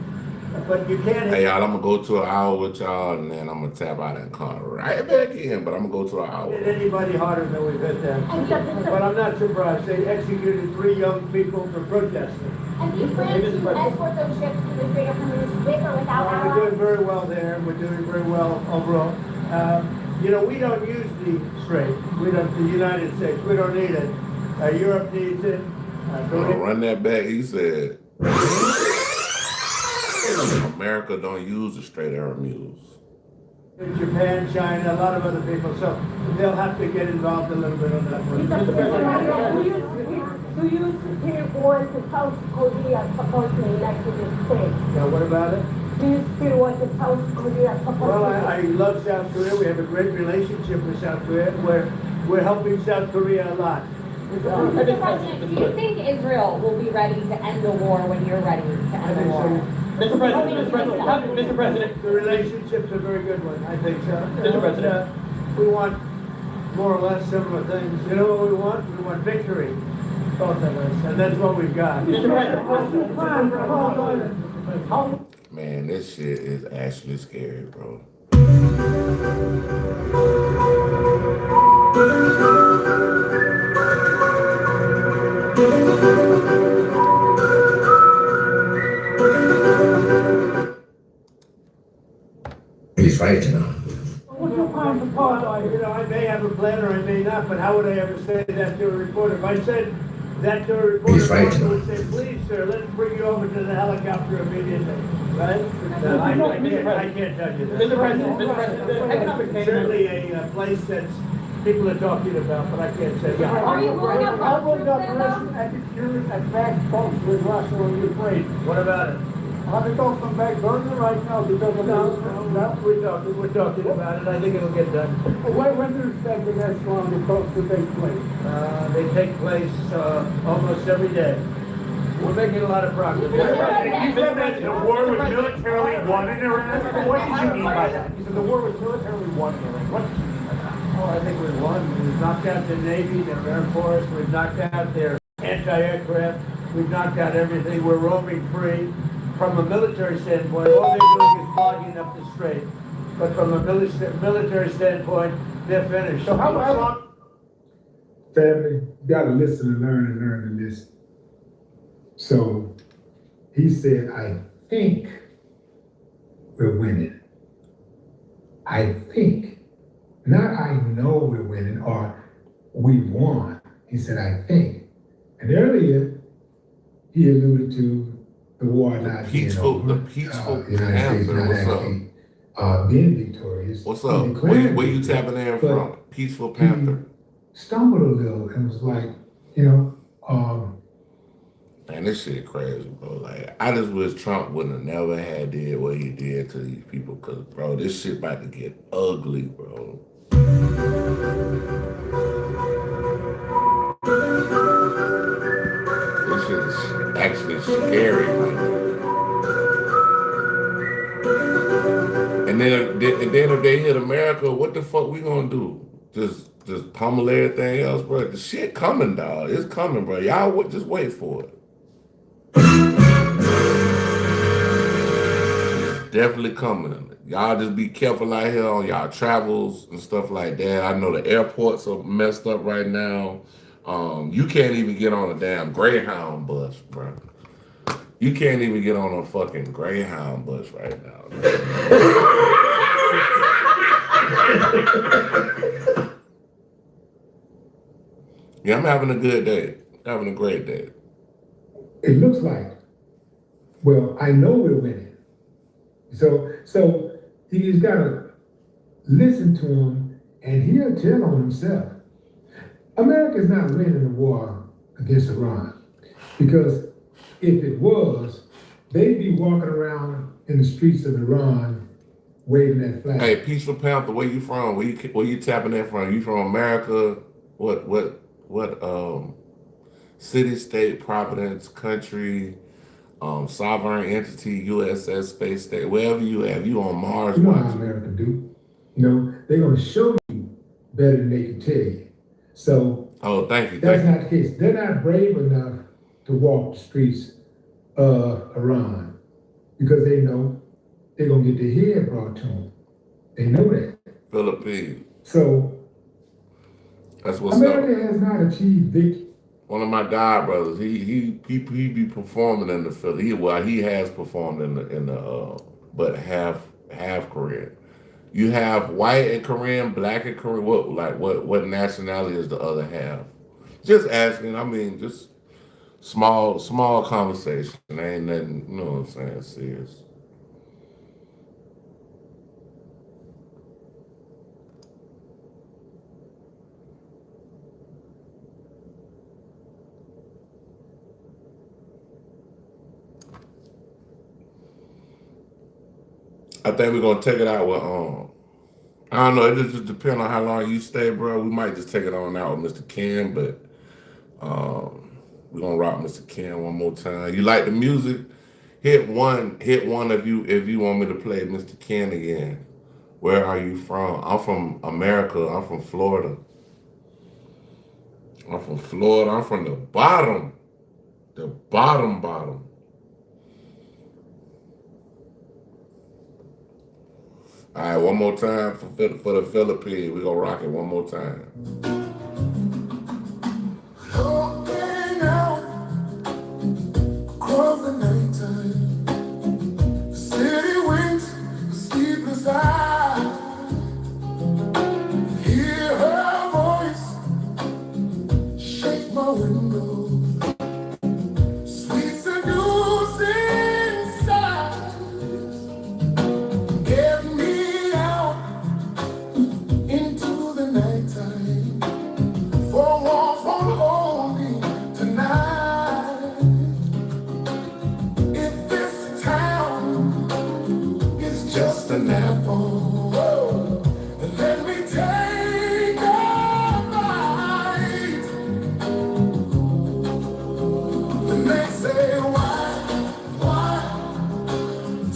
But you can't. Hey y'all, I'm gonna go to an hour with y'all, and then I'm gonna tap out and come right back in. But I'm gonna go to an hour. Hit anybody harder than we've hit them. But I'm not surprised. They executed 3 young people for protesting. And do you plan to escort those ships to the Strait of Hormuz with or without We're allies? doing very well there. We're doing very well overall. You know, we don't use the strait. We don't. The United States. We don't need it. Europe needs it. Run that back. He said, America don't use the Strait of Hormuz. Japan, China, a lot of other people. So they'll have to get involved a little bit on that one. Do you still want the South Korea supporting the United States? Yeah, what about it? Do you still want the South Korea supporting? Well, I love South Korea. We have a great relationship with South Korea. We're helping South Korea a lot. Mr. President, do you think Israel will be ready to end the war when you're ready to end the war? Mr. President, the relationship's a very good one. I think so. Mr. President, we want more or less similar things. You know what we want? We want victory, both of us, and that's what we've got. Mr. President, Man, this shit is actually scary, bro. He's fighting now. You know, I may have a plan or I may not, but how would I ever say that to a reporter? If I said that to a reporter, I would say, please, sir, let's bring you over to the helicopter immediately, right? No, I can't tell you that. Mr. President, economic Certainly a place that people are talking about, but I can't say. Yeah. Are you willing to I've looked up Russian back talks with Russia and Ukraine. What about it? Are the talks on back burner right now because of no, we're talking about it. I think it'll get done. When do you expect the next round of talks to take place? They take place almost every day. We're making a lot of progress. You said that the war was militarily won in Iran. What did you mean by that? You said the war was militarily won in Iran. What did you mean by that? Oh, I think we've won. We've knocked out the Navy, their Air Force. We've knocked out their anti-aircraft. We've knocked out everything. We're roaming free. From a military standpoint, all they're doing is clogging up the strait. But from a military standpoint, they're finished. So how long? Family, you gotta listen and learn to listen. So he said, I think we're winning. I think. Not I know we're winning or we won. He said, I think. And earlier, he alluded to the war not being over. The peaceful United States not actually being victorious. What's up? Where you tapping in from? Peaceful Panther. Stumbled a little and was like, Man, this shit crazy, bro. Like, I just wish Trump wouldn't have never had did what he did to these people, cause bro, this shit about to get ugly, bro. This shit is actually scary, man. And then if they hit America, what the fuck we gonna do? Just pummel everything else, bro. The shit coming, dog. It's coming, bro. Y'all just wait for it. It's definitely coming. Y'all just be careful out here on y'all travels and stuff like that. I know the airports are messed up right now. You can't even get on a damn Greyhound bus, bro. You can't even get on a fucking Greyhound bus right now. Yeah, I'm having a good day. Having a great day. It looks like, well, I know we're winning. So you just gotta listen to him and he'll tell on himself. America's not winning the war against Iran because if it was, they'd be walking around in the streets of Iran waving that flag. Hey, Peaceful Panther, where you from? Where you tapping that from? You from America? What city, state, providence, country, sovereign entity, USS Space Station, wherever you have, you on Mars. You know how America do. You know, they're gonna show you better than they can tell you. So thank you. That's not the case. They're not brave enough to walk the streets of Iran because they know they're gonna get their head brought to them. They know that. Philippines. So that's what's America has not achieved victory. One of my god brothers, he be performing in the Philippines. He has performed in the but half Korean. You have white and Korean, black and Korean. What nationality is the other half? Just asking. I mean, just small conversation. Ain't nothing. You know what I'm saying? Serious. I think we're gonna take it out with I don't know, it just depends on how long you stay, bro. We might just take it on out with Mr. Ken, but we're gonna rock Mr. Ken one more time. You like the music? Hit one if you want me to play Mr. Ken again. Where are you from? I'm from America. I'm from Florida. I'm from the bottom. The bottom. All right, one more time for the Philippines. We're gonna rock it one more time. Looking out across the nighttime, the city winds, the sleepless eye. Hear her voice, shake my window. Sweet seducing sighs, get me out into the nighttime. Four walls won't hold me tonight. If this town is just an apple, then let me take a bite. Then they say, why?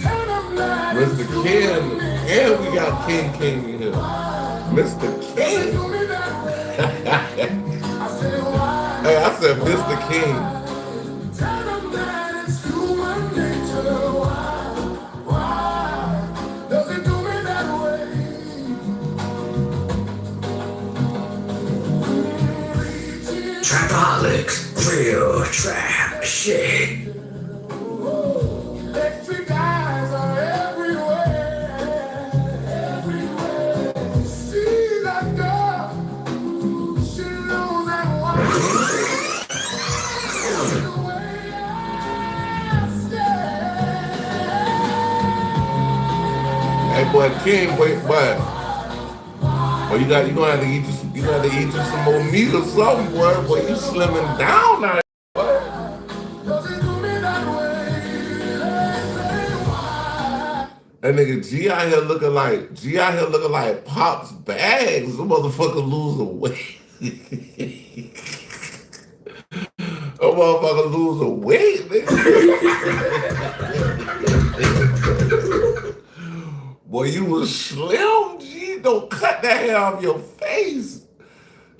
Tell them that Mr. Ken, and we got King in here. Mr. King. Hey, I said Mr. King. Tell them that it's human nature. Why does it do me that way? Trapaholics, real trap shit. Electric eyes are everywhere. See that girl? She knows that one. Hey, boy, King, wait, but you gonna have to eat you some more meat or something, boy. Boy, you slimming down now. That nigga G out here looking like Pop's bags. The motherfucker losing weight. A motherfucker losing weight, nigga. Boy, you was slim, G. Don't cut that hair off your face.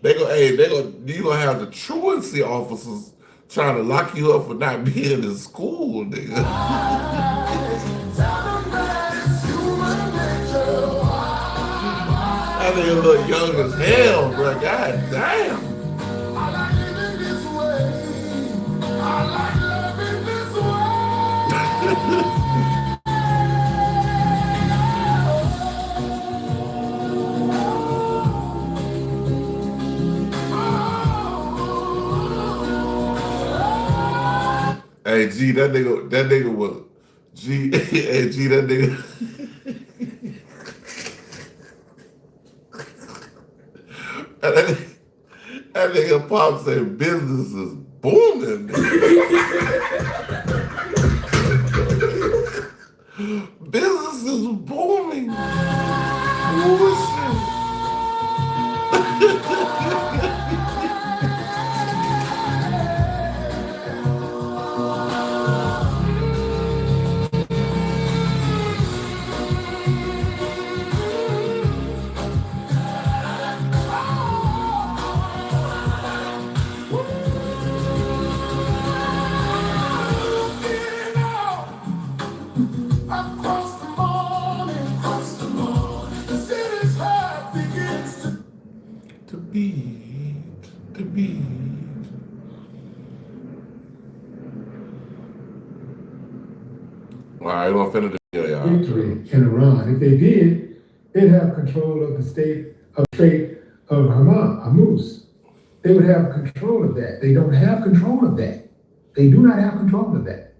You gonna have the truancy officers trying to lock you up for not being in school, nigga. That nigga look young as hell, bro. God damn. Hey, G, that nigga was G. Hey, G, that nigga. That nigga Pop said business is booming. Business is booming. right, we're finna do y'all. victory in Iran. If they did, they'd have control of the state of Hormuz. They would have control of that. They don't have control of that. They do not have control of that.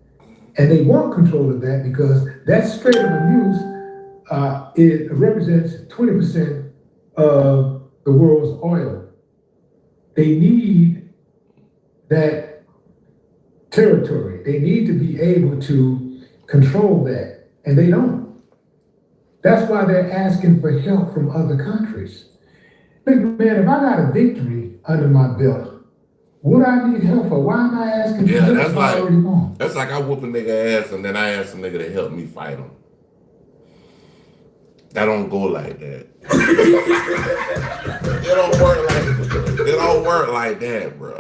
And they want control of that because that Strait of Hormuz, it represents 20% of the world's oil. They need that territory. They need to be able to control that, and they don't. That's why they're asking for help from other countries. Look, man, if I got a victory under my belt, what I need help for? Why am I asking for help if I already won? That's like I whoop a nigga ass and then I ask a nigga to help me fight him. That don't go like that. It don't work like that, bro.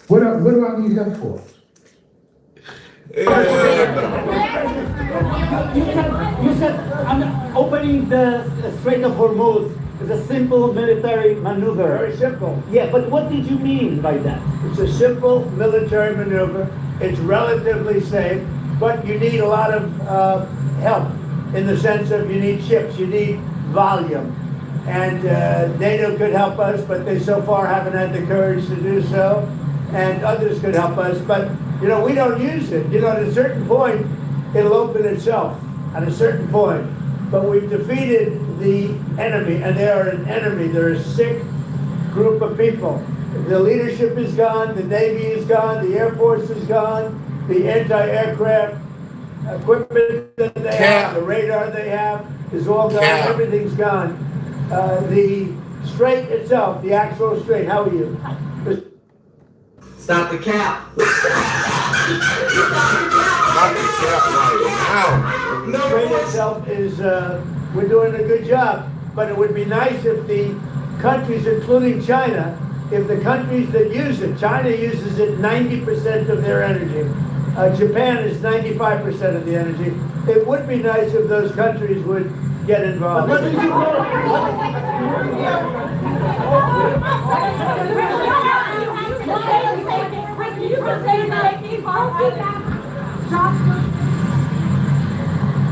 What do I need help for? You said I'm opening the Strait of Hormuz is a simple military maneuver. Very simple. Yeah, but what did you mean by that? It's a simple military maneuver. It's relatively safe, but you need a lot of help in the sense of you need ships, you need volume. And NATO could help us, but they so far haven't had the courage to do so. And others could help us, but you know, we don't use it. You know, at a certain point, it'll open itself at a certain point. But we've defeated the enemy, and they are an enemy. They're a sick group of people. The leadership is gone, the Navy is gone, the Air Force is gone, the anti-aircraft equipment that they have, the radar they have is all gone, everything's gone. The strait itself, the actual strait, how are you? Stop the cap. The strait itself is, we're doing a good job, but it would be nice if the countries, including China, if the countries that use it, China uses it 90% of their energy. Japan is 95% of the energy. It would be nice if those countries would get involved. What did you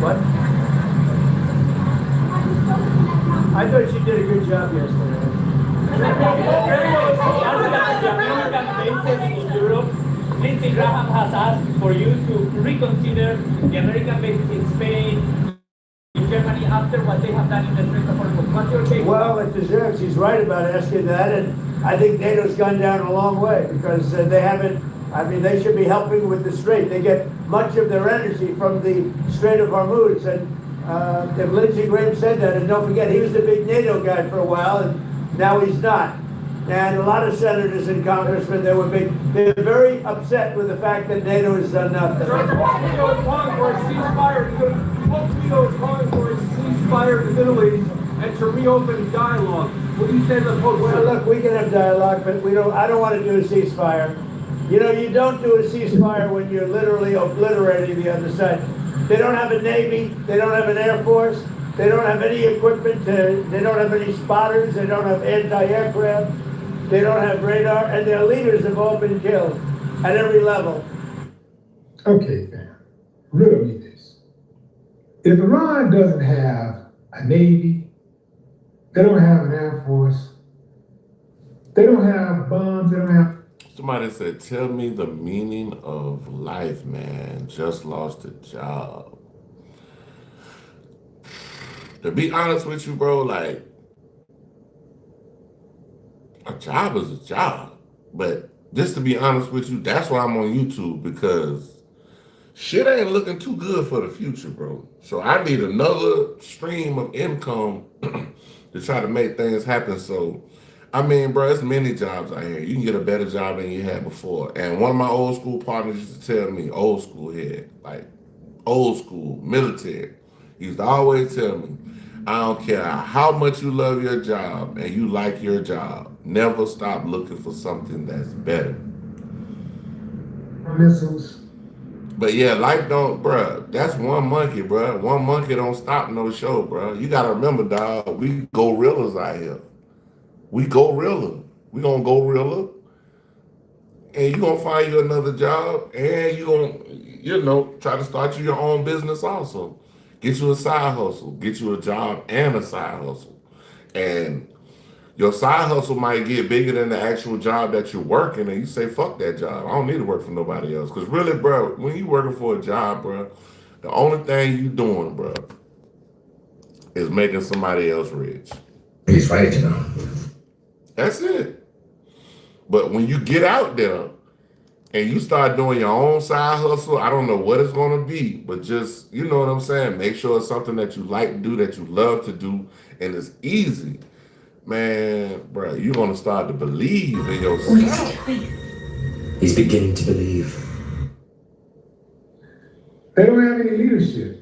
What? I thought she did a good job yesterday. Lindsey Graham has asked for you to reconsider the American bases in Spain, in Germany, after what they have done in the Strait of Hormuz. What's your take? Well, it deserves. He's right about asking that, and I think NATO's gone down a long way because they haven't. I mean, they should be helping with the Strait. They get much of their energy from the Strait of Hormuz, and if Lindsey Graham said that, and don't forget, he was the big NATO guy for a while, and now he's not. And a lot of senators and congressmen, they're very upset with the fact that NATO has done nothing. Trump is calling for a ceasefire. Trump is calling for a ceasefire in the Middle East and to reopen dialogue. What do you say to the post? Well, look, we can have dialogue, but we don't. I don't want to do a ceasefire. You know, you don't do a ceasefire when you're literally obliterating the other side. They don't have a Navy. They don't have an Air Force. They don't have any equipment. They don't have any spotters. They don't have anti-aircraft. They don't have radar, and their leaders have all been killed at every level. Okay, fam. Riddle me this. If Iran doesn't have a Navy, they don't have an Air Force, they don't have bombs, they don't have... Somebody said, tell me the meaning of life, man. Just lost a job. To be honest with you, bro, like, a job is a job. But just to be honest with you, that's why I'm on YouTube, because shit ain't looking too good for the future, bro. So I need another stream of income to try to make things happen. So, I mean, bro, there's many jobs out here. You can get a better job than you had before. And one of my old school partners used to tell me, old school head, like old school, military, he used to always tell me, I don't care how much you love your job and you like your job, never stop looking for something that's better. Missiles. But yeah, life don't, bruh, that's one monkey, bruh. One monkey don't stop no show, bruh. You gotta remember, dog, we gorillas out here. We gorilla. We gonna gorilla. and you're gonna find you another job, and you're gonna, try to start you your own business also. Get you a side hustle, get you a job and a side hustle. And your side hustle might get bigger than the actual job that you're working, and you say, fuck that job. I don't need to work for nobody else. Because really, bro, when you working for a job, bro, the only thing you doing, bro, is making somebody else rich. He's right, you know. That's it. But when you get out there and you start doing your own side hustle, I don't know what it's going to be, but just, you know what I'm saying? Make sure it's something that you like to do, that you love to do, and it's easy. Man, bro, you're going to start to believe in yourself. He's beginning to believe. They don't have any leadership.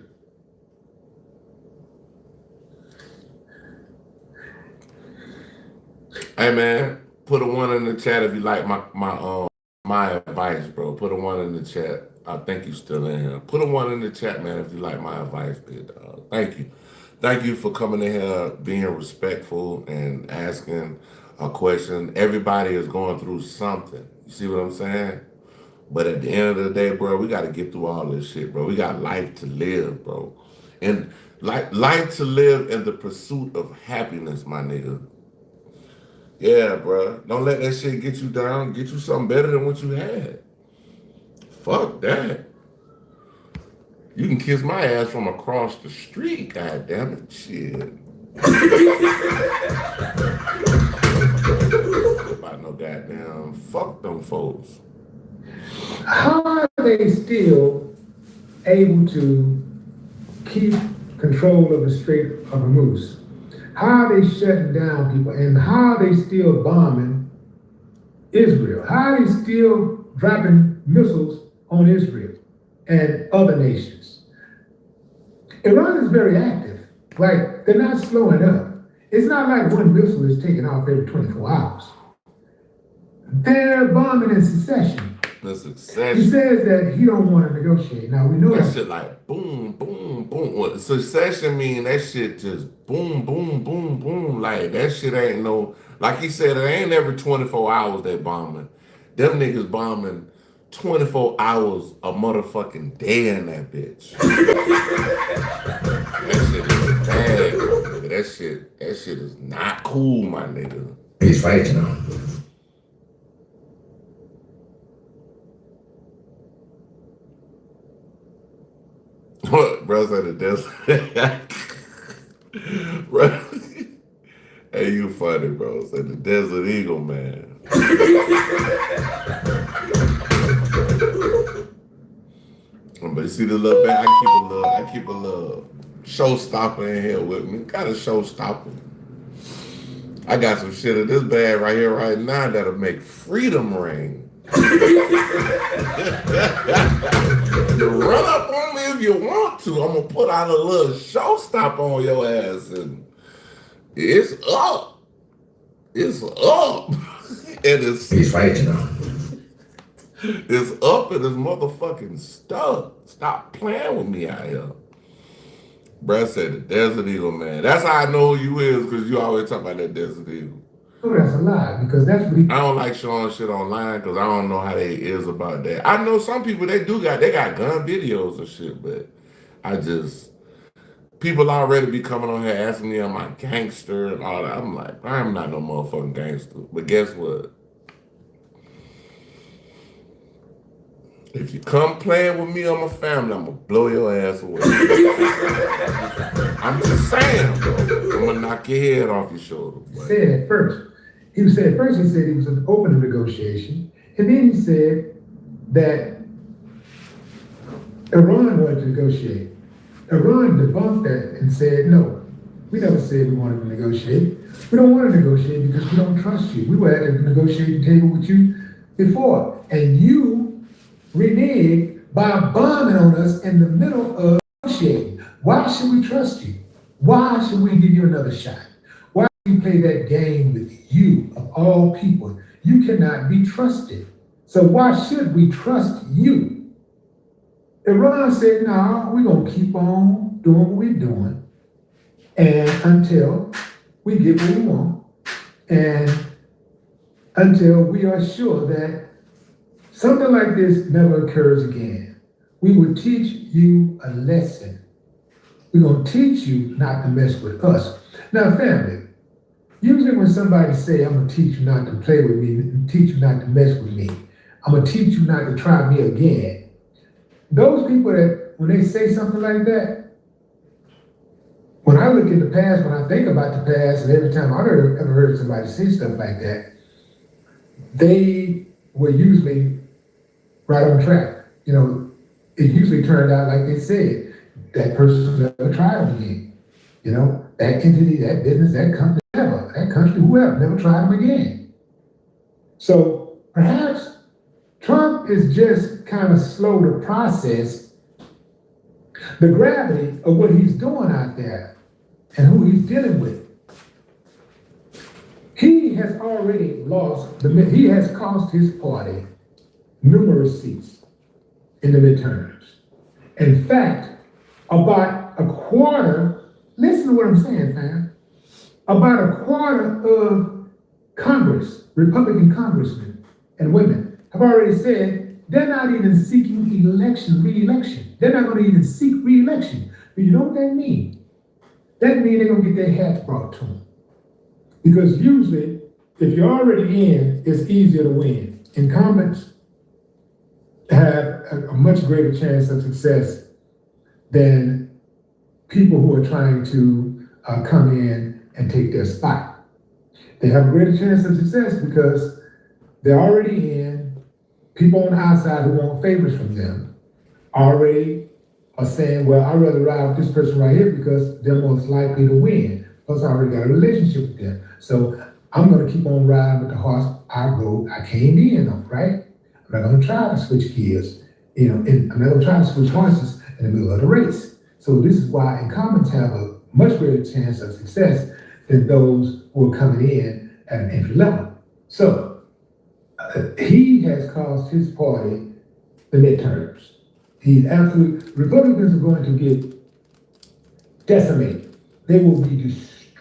Hey, man, put a 1 in the chat if you like my advice, bro. Put a 1 in the chat. I think you still in here. Put a 1 in the chat, man, if you like my advice, big dog. Thank you. Thank you for coming in here, being respectful and asking a question. Everybody is going through something. You see what I'm saying? But at the end of the day, bro, we got to get through all this shit, bro. We got life to live, bro. And life to live in the pursuit of happiness, my nigga. Yeah, bro. Don't let that shit get you down. Get you something better than what you had. Fuck that. You can kiss my ass from across the street, goddamn it. Shit. About no goddamn. Fuck them folks. How are they still able to keep control of the Strait of Hormuz? How are they shutting down people, and how are they still bombing Israel? How are they still dropping missiles on Israel and other nations? Iran is very active. Like, they're not slowing up. It's not like one missile is taking off every 24 hours. They're bombing in succession. The succession. He says that he don't want to negotiate. Now, we know that shit like boom, boom, boom. What succession mean? That shit just boom, boom, boom, boom. Like, that shit ain't no, like he said, it ain't every 24 hours they bombing. Them niggas bombing 24 hours a motherfucking day in that bitch. That shit is bad, nigga. That shit is not cool, my nigga. He's right, you know. What, bro, said the desert. Bro. Hey, you funny, bro. Said the Desert Eagle, man. But you see the little bag, I keep a little showstopper in here with me. Got a showstopper. I got some shit in this bag right here, right now that'll make freedom ring. You run up on me if you want to. I'm gonna put out a little showstopper on your ass, and it's up. It's up. And it's He's right, you know. It's up and it's motherfucking stuck. Stop playing with me out here. Bruh said the Desert Eagle, man. That's how I know who you is, because you always talk about that Desert Eagle. Oh, that's a lie, because that's what I don't like showing shit online because I don't know how they is about that. I know some people, they got gun videos and shit, but people already be coming on here asking me, am I gangster and all that. I'm like, I'm not no motherfucking gangster. But guess what? If you come playing with me or my family, I'm gonna blow your ass away. I'm just saying, bro. I'm gonna knock your head off your shoulder. Boy. Said at first. He said he was open to negotiation, and then he said that Iran wanted to negotiate. Iran debunked that and said, no, we never said we wanted to negotiate. We don't want to negotiate because we don't trust you. We were at the negotiating table with you before, and you reneged by bombing on us in the middle of negotiating. Why should we trust you? Why should we give you another shot? Why should we play that game with you, of all people? You cannot be trusted. So why should we trust you? Iran said, no, we're going to keep on doing what we're doing, and until we get what we want, and until we are sure that something like this never occurs again. We will teach you a lesson. We're going to teach you not to mess with us. Now, family, usually when somebody say, I'm going to teach you not to play with me, teach you not to mess with me, I'm going to teach you not to try me again. Those people that, when they say something like that, when I look in the past, when I think about the past, and every time I've ever heard somebody say stuff like that, they were usually right on track. You know, it usually turned out like they said, that person never tried them again. You know, that entity, that business, that company, never, that country, whoever, never tried them again. So perhaps Trump is just kind of slow to process the gravity of what he's doing out there and who he's dealing with. He has already he has cost his party numerous seats in the midterms. In fact, about a quarter, listen to what I'm saying, fam, about a quarter of Congress, Republican congressmen and women, have already said they're not even seeking re-election. They're not going to even seek re-election. But you know what that means? That means they're going to get their hats brought to them. Because usually, if you're already in, it's easier to win. Incumbents have a much greater chance of success than people who are trying to come in and take their spot. They have a greater chance of success because they're already in. People on the outside who want favors from them already are saying, well, I'd rather ride with this person right here because they're most likely to win. Plus, I already got a relationship with them. So I'm going to keep on riding with the horse I came in on, right? I'm not going to try to switch gears, you know, and I'm not going to try to switch horses in the middle of the race. So this is why incumbents have a much greater chance of success than those who are coming in at an entry level. So he has cost his party the midterms. Republicans are going to get decimated. They will be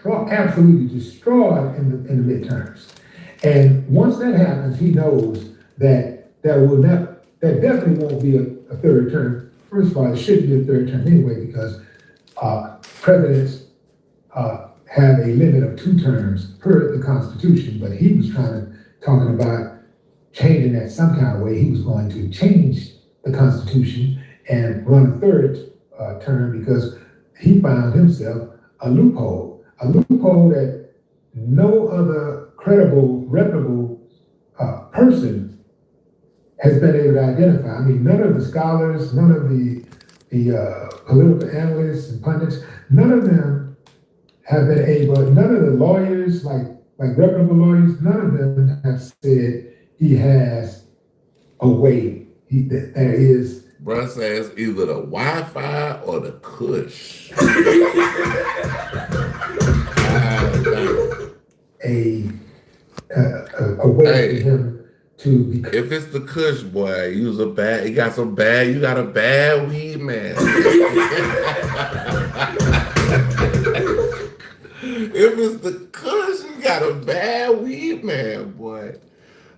absolutely destroyed in the midterms. And once that happens, he knows that that definitely won't be a third term. First of all, it shouldn't be a third term anyway, because presidents have a limit of 2 terms per the Constitution, but he was talking about changing that some kind of way. He was going to change the Constitution and run a third term because he found himself a loophole that no other credible, reputable person has been able to identify. I mean, none of the scholars, none of the political analysts and pundits, none of them have been able, none of the lawyers, like reputable lawyers, none of them have said he has a way, that there is. Bruh says either the Wi-Fi or the Kush. A way for him to be. If it's the Kush, boy, you got a bad weed man. If it's the Kush, you got a bad weed man, boy.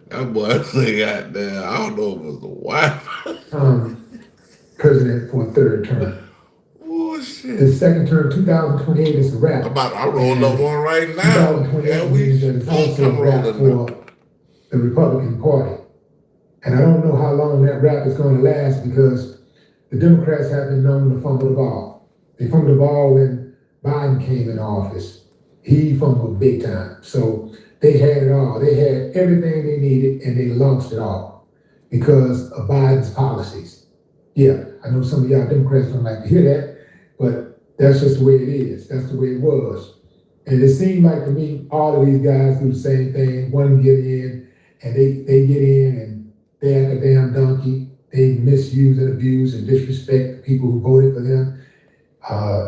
That boy say, goddamn, I don't know if it was the Wi-Fi. President for a third term. Oh, shit. His second term, 2028, is a wrap. I rolled up one right now. 2028 means that it's also a wrap for the Republican Party. And I don't know how long that wrap is going to last, because the Democrats have been known to fumble the ball. They fumbled the ball when Biden came in office. He fumbled big time. So they had it all. They had everything they needed, and they lost it all because of Biden's policies. Yeah, I know some of y'all Democrats don't like to hear that, but that's just the way it is. That's the way it was. And it seemed like to me, all of these guys do the same thing. One get in, and they get in, and they act a damn donkey. They misuse and abuse and disrespect the people who voted for them.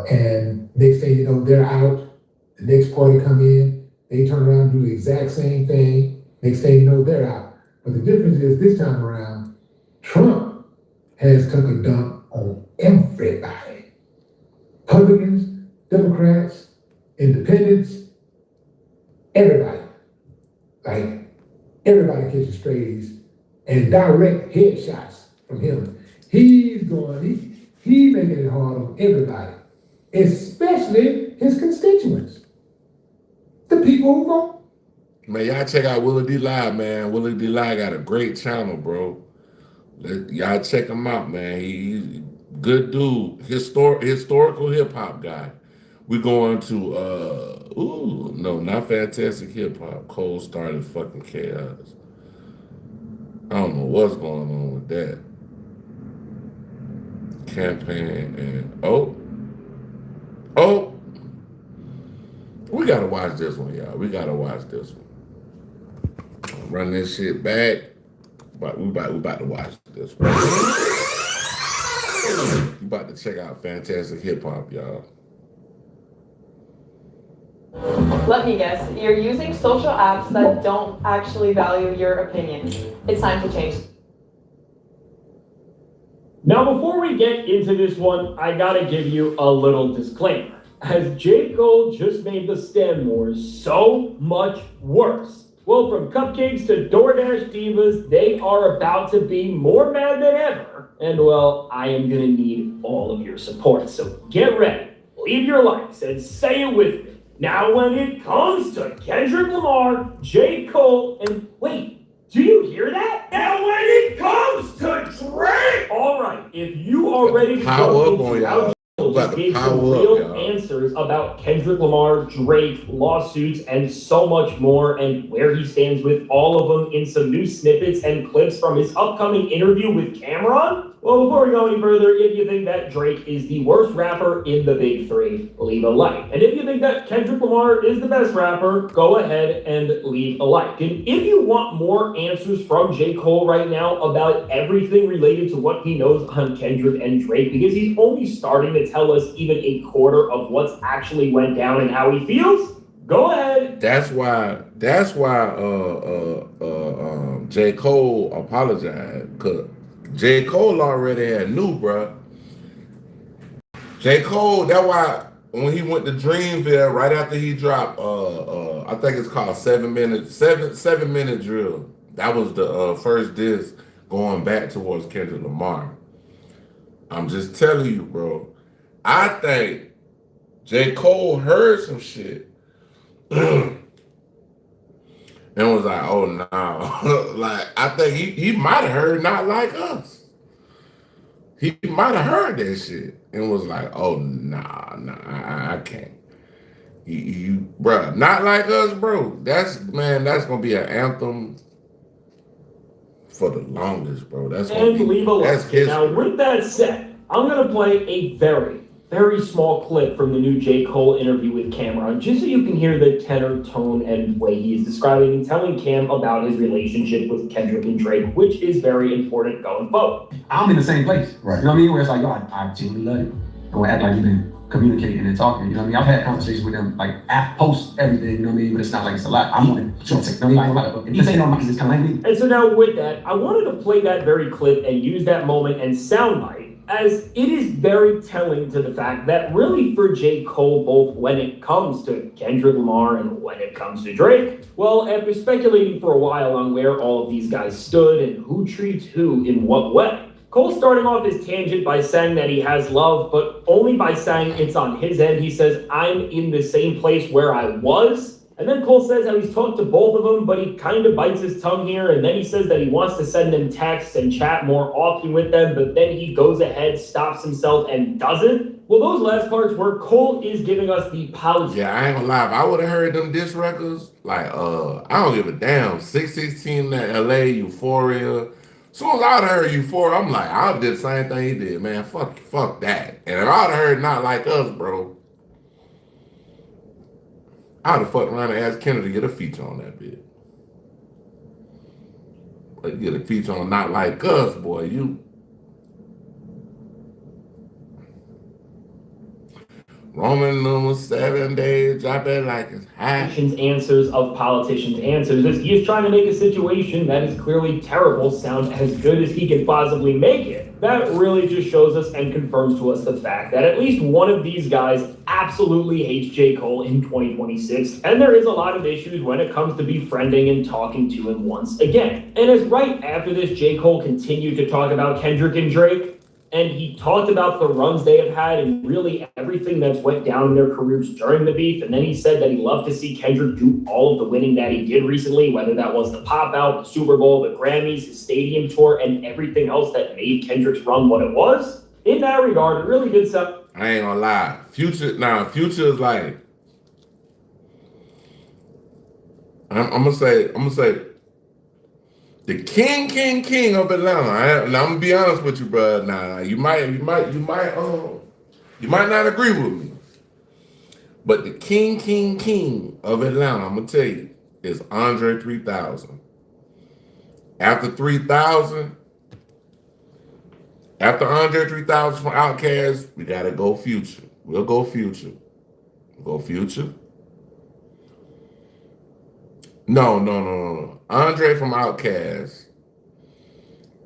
And next thing you know, they're out. The next party come in, they turn around and do the exact same thing. Next thing you know, they're out. But the difference is this time around, Trump has took a dump on everybody. Republicans, Democrats, independents, everybody. Like, everybody catches strays and direct headshots from him. He's going, he making it hard on everybody, especially his constituents, the people who vote. Man, y'all check out Willie D Live, man. Willie D Live got a great channel, bro. Y'all check him out, man. He's good dude, historical hip hop guy. We going to no, not fantastic hip hop. Cole started fucking chaos. I don't know what's going on with that campaign and we gotta watch this one, y'all. We gotta watch this one. Run this shit back, but we about to watch this one. You about to check out fantastic hip hop, y'all. Let me guess, you're using social apps that don't actually value your opinion. It's time to change. Now, before we get into this one, I gotta give you a little disclaimer. As J. Cole just made the Stan Wars so much worse. Well, from cupcakes to DoorDash divas, they are about to be more mad than ever. And well, I am gonna need all of your support, so get ready, leave your likes, and say it with me. Now, when it comes to Kendrick Lamar, J. Cole, and wait, do you hear that? Now, when it comes to Drake! All right, if you are ready to Power up go on into y'all. just gave some real answers about Kendrick Lamar, Drake, lawsuits, and so much more, and where he stands with all of them in some new snippets and clips from his upcoming interview with Cameron. Well, before we go any further, if you think that Drake is the worst rapper in the big three, leave a like. And if you think that Kendrick Lamar is the best rapper, go ahead and leave a like. And if you want more answers from J. Cole right now about everything related to what he knows on Kendrick and Drake, because he's only starting to tell us even a quarter of what's actually went down and how he feels, go ahead. That's why J. Cole apologized, because J. Cole already knew, bruh. J. Cole, that's why when he went to Dreamville, right after he dropped I think it's called 7 minute drill. That was the first disc going back towards Kendrick Lamar. I'm just telling you, bro. I think J. Cole heard some shit and was like, oh no. Like, I think he might have heard Not Like Us. He might have heard that shit and was like, oh nah, I can't. You bruh, Not Like Us, bro. That's gonna be an anthem for the longest, bro. That's leave a like. Now, with that said, I'm gonna play a very small clip from the new J. Cole interview with Cameron, just so you can hear the tenor, tone, and way he is describing and telling Cam about his relationship with Kendrick and Drake, which is very important going forward. I'm in the same place, right? You know what I mean? Where it's like, yo, I genuinely love you. Don't act like you've been communicating and talking, you know what I mean? I've had conversations with them, like, post everything, you know what I mean? But it's not like it's a lot. I'm on it. Sure, you know what I mean? I ain't gonna lie. If this ain't on my business, kind of like me. And so now with that, I wanted to play that very clip and use that moment and soundbite, as it is very telling to the fact that really for J. Cole, both when it comes to Kendrick Lamar and when it comes to Drake, well, after speculating for a while on where all of these guys stood and who treats who in what way, Cole starting off his tangent by saying that he has love, but only by saying it's on his end. He says, I'm in the same place where I was. And then Cole says how he's talked to both of them, but he kind of bites his tongue here. And then he says that he wants to send them texts and chat more often with them, but then he goes ahead, stops himself, and doesn't. Well, those last parts where Cole is giving us the apology. Yeah, I ain't gonna lie. If I would have heard them diss records, like, I don't give a damn. 616 in LA, Euphoria. As soon as I would have heard Euphoria, I'm like, I did the same thing he did, man. Fuck that. And if I would have heard Not Like Us, bro, I'd have fucked around and asked Kennedy to get a feature on that bit. But get a feature on Not Like Us, boy, you. Roman numeral 7 days, drop it like it's hot. Answers of politicians' answers. As he is trying to make a situation that is clearly terrible sound as good as he can possibly make it. That really just shows us and confirms to us the fact that at least one of these guys absolutely hates J. Cole in 2026, and there is a lot of issues when it comes to befriending and talking to him once again. And as right after this, J. Cole continued to talk about Kendrick and Drake, and he talked about the runs they have had and really everything that's went down in their careers during the beef. And then he said that he loved to see Kendrick do all of the winning that he did recently, whether that was the pop out, the Super Bowl, the Grammys, his stadium tour, and everything else that made Kendrick's run what it was. In that regard, it really did sound. I ain't gonna lie. Future is like, I'm gonna say the king of Atlanta. I'm gonna be honest with you, bro. Nah, you might not agree with me, but the king of Atlanta, I'm gonna tell you, is Andre 3000. After 3000, after Andre 3000 from Outkast, we gotta go Future. We'll go Future. Go Future. No. Andre from Outkast.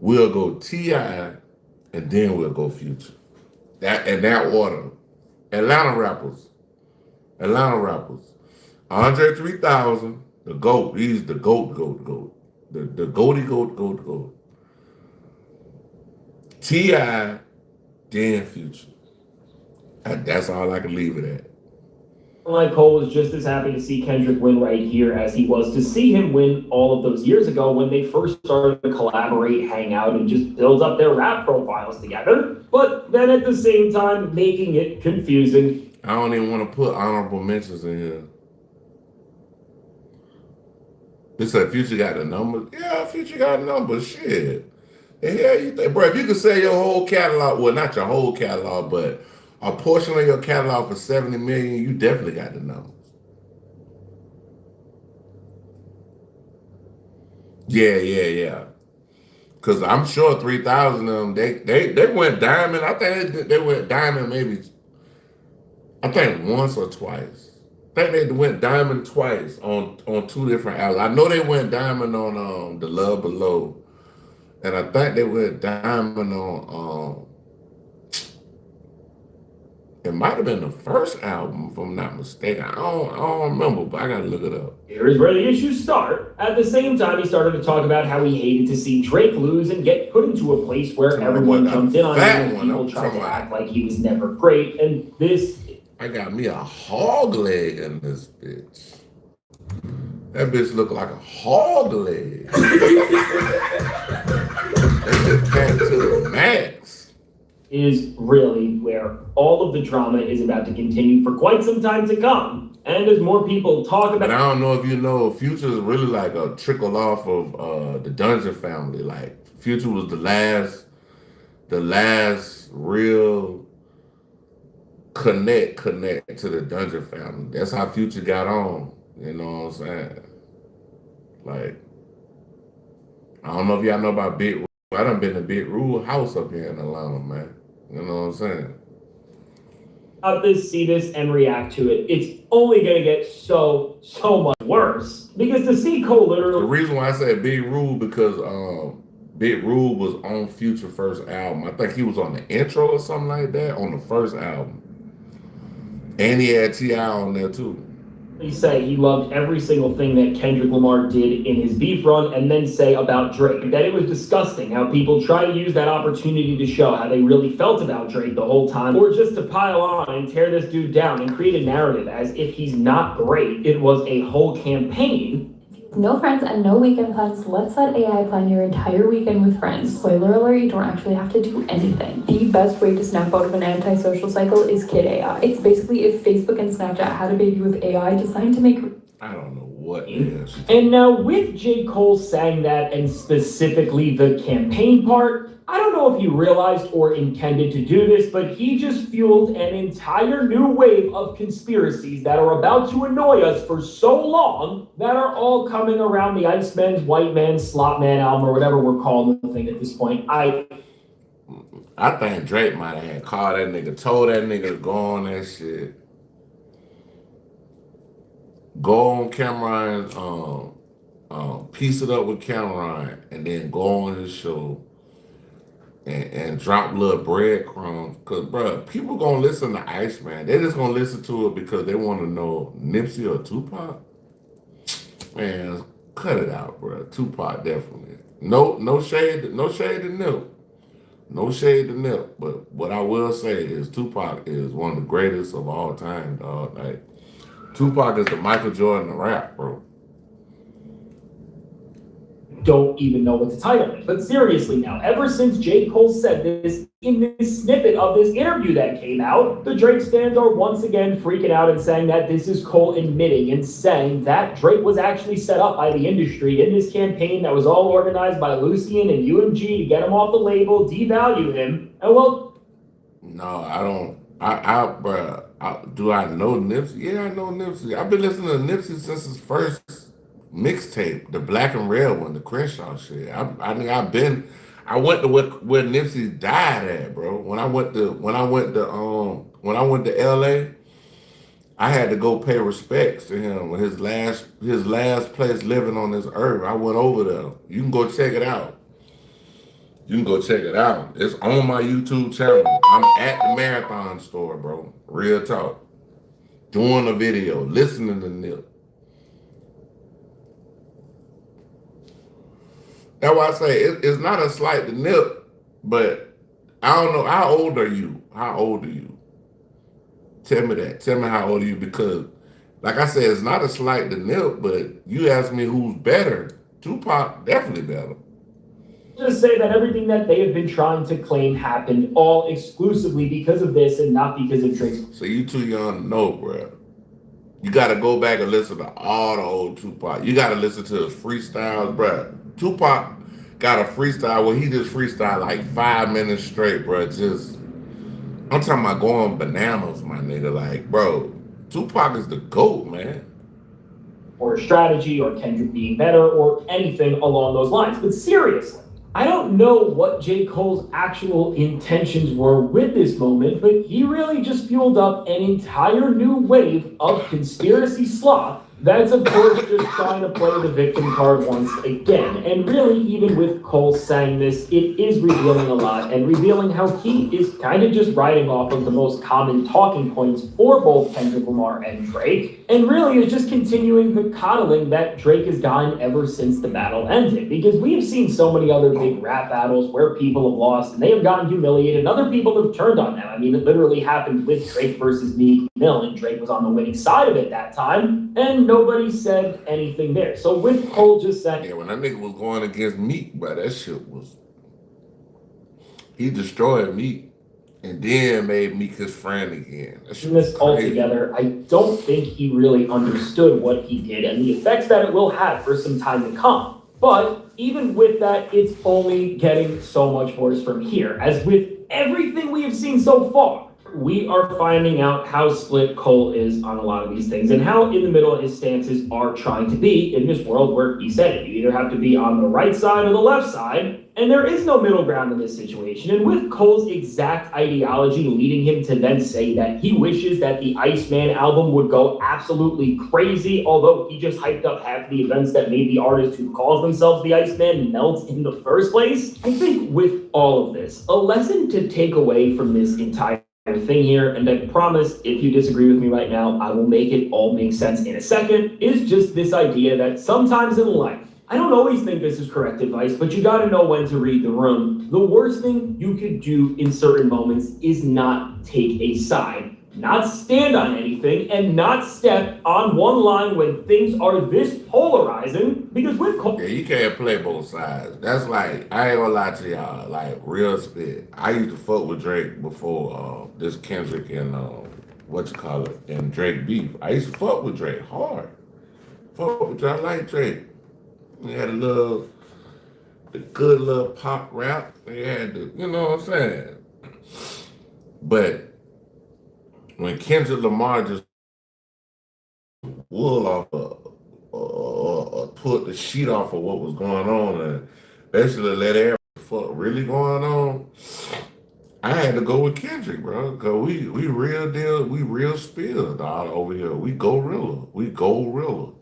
We'll go T.I. and then we'll go Future. That in that order. Atlanta rappers. Andre 3000, the GOAT. He's the GOAT. The GOAT. T.I., then Future. That's all I can leave it at. Like Cole was just as happy to see Kendrick win right here as he was to see him win all of those years ago when they first started to collaborate, hang out, and just build up their rap profiles together. But then at the same time, making it confusing. I don't even want to put honorable mentions in here. They said Future got the numbers. Yeah, Future got numbers. Shit. The hell you think? Bro, if you could sell your whole catalog, well, not your whole catalog, but a portion of your catalog for 70 million, you definitely got the numbers. Yeah. Because I'm sure 3,000 of them, they went diamond. I think they went diamond maybe, I think once or twice. I think they went diamond twice on 2 different albums. I know they went diamond on The Love Below. And I think they went diamond on, it might have been the first album, if I'm not mistaken. I don't remember, but I gotta look it up. Here is where the issues start. At the same time, he started to talk about how he hated to see Drake lose and get put into a place where everyone jumped in on him and people tried to act like he was never great. And this... I got me a hog leg in this bitch. That bitch look like a hog leg. That shit packed to the max. Is really where all of the drama is about to continue for quite some time to come. And as more people talk about... But I don't know if you know, Future is really like a trickle off of the Dungeon family. Like, Future was the last real connect to the Dungeon family. That's how Future got on. You know what I'm saying? Like, I don't know if y'all know about Big Rule. I done been to Big Rule house up here in Atlanta, man. You know what I'm saying? See this and react to it. It's only gonna get so much worse. Because to see Cole literally... The reason why I said Big Rule, because Big Rule was on Future first album. I think he was on the intro or something like that on the first album. And he had T.I. on there too. He say he loved every single thing that Kendrick Lamar did in his beef run, and then say about Drake that it was disgusting how people try to use that opportunity to show how they really felt about Drake the whole time, or just to pile on and tear this dude down and create a narrative as if he's not great. It was a whole campaign. No friends and no weekend plans. Let's let AI plan your entire weekend with friends. Spoiler alert, you don't actually have to do anything. The best way to snap out of an antisocial cycle is Kid AI. It's basically if Facebook and Snapchat had a baby with AI designed to make... I don't know what it is. And now with J. Cole saying that, and specifically the campaign part, I don't know if he realized or intended to do this, but he just fueled an entire new wave of conspiracies that are about to annoy us for so long that are all coming around the Iceman's White Man, Slot Man album, or whatever we're calling the thing at this point. I think Drake might have had called that nigga, told that nigga to go on that shit. go on Cameron, piece it up with Cameron, and then go on his show and drop little breadcrumbs. Cause bro, people gonna listen to Iceman. They just gonna listen to it because they want to know Nipsey or Tupac. Man, cut it out, bro. Tupac definitely. No shade, no shade to Nip. No shade to Nip. But what I will say is Tupac is one of the greatest of all time, dog. Like Tupac is the Michael Jordan of rap, bro. Don't even know what to title it. But seriously now, ever since J. Cole said this in this snippet of this interview that came out, the Drake fans are once again freaking out and saying that this is Cole admitting and saying that Drake was actually set up by the industry in this campaign that was all organized by Lucien and UMG to get him off the label, devalue him, and well... No, I don't. Do I know Nipsey? Yeah, I know Nipsey. I've been listening to Nipsey since his first mixtape, the black and red one, the Crenshaw shit. I went to where Nipsey died at, bro. When I went to LA, I had to go pay respects to him. His last place living on this earth. I went over there. You can go check it out. It's on my YouTube channel. I'm at the Marathon store, bro. Real talk. Doing a video, listening to Nip. That's why I say it's not a slight to Nip, but I don't know. How old are you? Tell me that. Tell me how old are you? Because, like I said, it's not a slight to Nip, but you ask me who's better. Tupac definitely better. Just say that everything that they have been trying to claim happened all exclusively because of this and not because of Drake's. So you too young to know, bro. You got to go back and listen to all the old Tupac. You got to listen to his freestyles, bro. Tupac got a freestyle where he just freestyle like 5 minutes straight, bro. I'm talking about going bananas, my nigga. Like, bro, Tupac is the GOAT, man. Or strategy or Kendrick being better or anything along those lines. But seriously, I don't know what J. Cole's actual intentions were with this moment, but he really just fueled up an entire new wave of conspiracy slop that's, of course, just trying to play the victim card once again. And really, even with Cole saying this, it is revealing a lot and revealing how he is kind of just riding off of the most common talking points for both Kendrick Lamar and Drake, and really is just continuing the coddling that Drake has gotten ever since the battle ended. Because we have seen so many other big rap battles where people have lost and they have gotten humiliated and other people have turned on them. I mean, it literally happened with Drake versus Meek Mill, and Drake was on the winning side of it that time, and nobody said anything there. So with Cole just saying... Yeah, when that nigga was going against Meek, bro, that shit was... He destroyed Meek and then made Meek his friend again. That shit was all together, I don't think he really understood what he did and the effects that it will have for some time to come. But even with that, it's only getting so much worse from here. As with everything we have seen so far, we are finding out how split Cole is on a lot of these things and how in the middle his stances are trying to be in this world where he said it. You either have to be on the right side or the left side, and there is no middle ground in this situation. And with Cole's exact ideology leading him to then say that he wishes that the Iceman album would go absolutely crazy, although he just hyped up half the events that made the artist who calls themselves the Iceman melt in the first place. I think with all of this, a lesson to take away from this entire thing here, and I promise if you disagree with me right now, I will make it all make sense in a second, is just this idea that sometimes in life, I don't always think this is correct advice, but you gotta know when to read the room. The worst thing you could do in certain moments is not take a side, not stand on anything, and not step on one line when things are this polarizing, because with Yeah, you can't play both sides. That's like, I ain't gonna lie to y'all, like, real spit. I used to fuck with Drake before this Kendrick and, and Drake beef. I used to fuck with Drake hard. Fuck with Drake, I like Drake. He had the good little pop rap. He had the, you know what I'm saying? But when Kendrick Lamar just wool off put the sheet off of what was going on and basically let everybody fuck really going on, I had to go with Kendrick, bro, because we real deal, we real spill, dog, over here. We go realer. We go realer.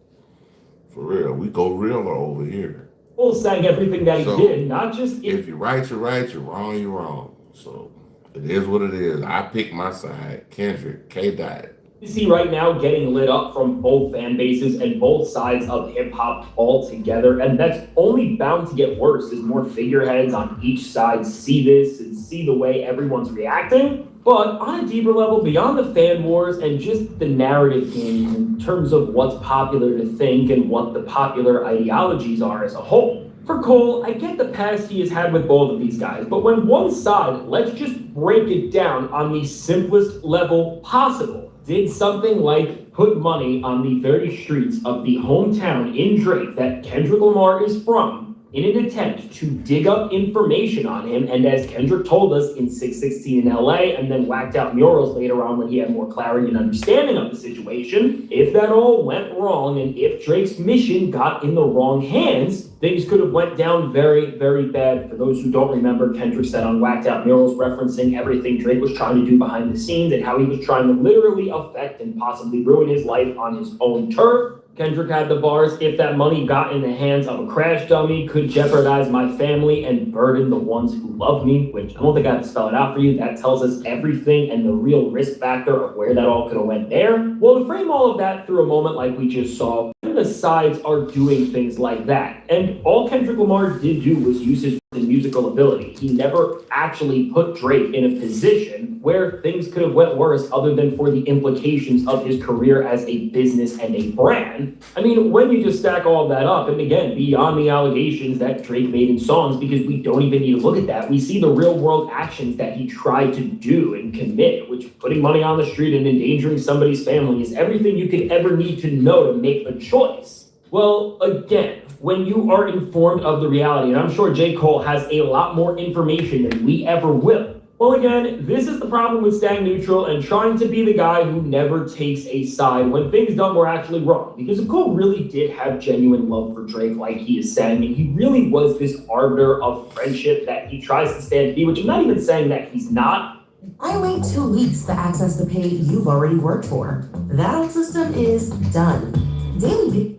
For real. We go realer over here. Cole sang everything that he did, not just if you're right, you're right, you're wrong. So it is what it is. I pick my side. Kendrick, K-Dot. You see right now getting lit up from both fan bases and both sides of hip hop all together, and that's only bound to get worse as more figureheads on each side see this and see the way everyone's reacting. But on a deeper level, beyond the fan wars and just the narrative games in terms of what's popular to think and what the popular ideologies are as a whole. For Cole, I get the past he has had with both of these guys, but when one side, let's just break it down on the simplest level possible, did something like put money on the very streets of the hometown in Drake that Kendrick Lamar is from in an attempt to dig up information on him, and as Kendrick told us in 616 in LA and then whacked out murals later on when he had more clarity and understanding of the situation, if that all went wrong and if Drake's mission got in the wrong hands, things could have went down very, very bad. For those who don't remember, Kendrick said on Whacked Out Murals, referencing everything Drake was trying to do behind the scenes and how he was trying to literally affect and possibly ruin his life on his own turf. Kendrick had the bars, if that money got in the hands of a crash dummy, could jeopardize my family and burden the ones who love me, which I don't think I have to spell it out for you. That tells us everything and the real risk factor of where that all could have went there. Well, to frame all of that through a moment like we just saw, the sides are doing things like that. And all Kendrick Lamar did do was use his musical ability. He never actually put Drake in a position where things could have went worse other than for the implications of his career as a business and a brand. I mean, when you just stack all of that up, and again, beyond the allegations that Drake made in songs, because we don't even need to look at that, we see the real world actions that he tried to do and commit, which putting money on the street and endangering somebody's family is everything you could ever need to know to make a choice. Well, again, when you are informed of the reality, and I'm sure J. Cole has a lot more information than we ever will. Well, again, this is the problem with staying neutral and trying to be the guy who never takes a side when things done were actually wrong. Because if Cole really did have genuine love for Drake like he is saying, and he really was this arbiter of friendship that he tries to stand to be, which I'm not even saying that he's not. I wait 2 weeks to access the pay you've already worked for. That old system is done. Daily.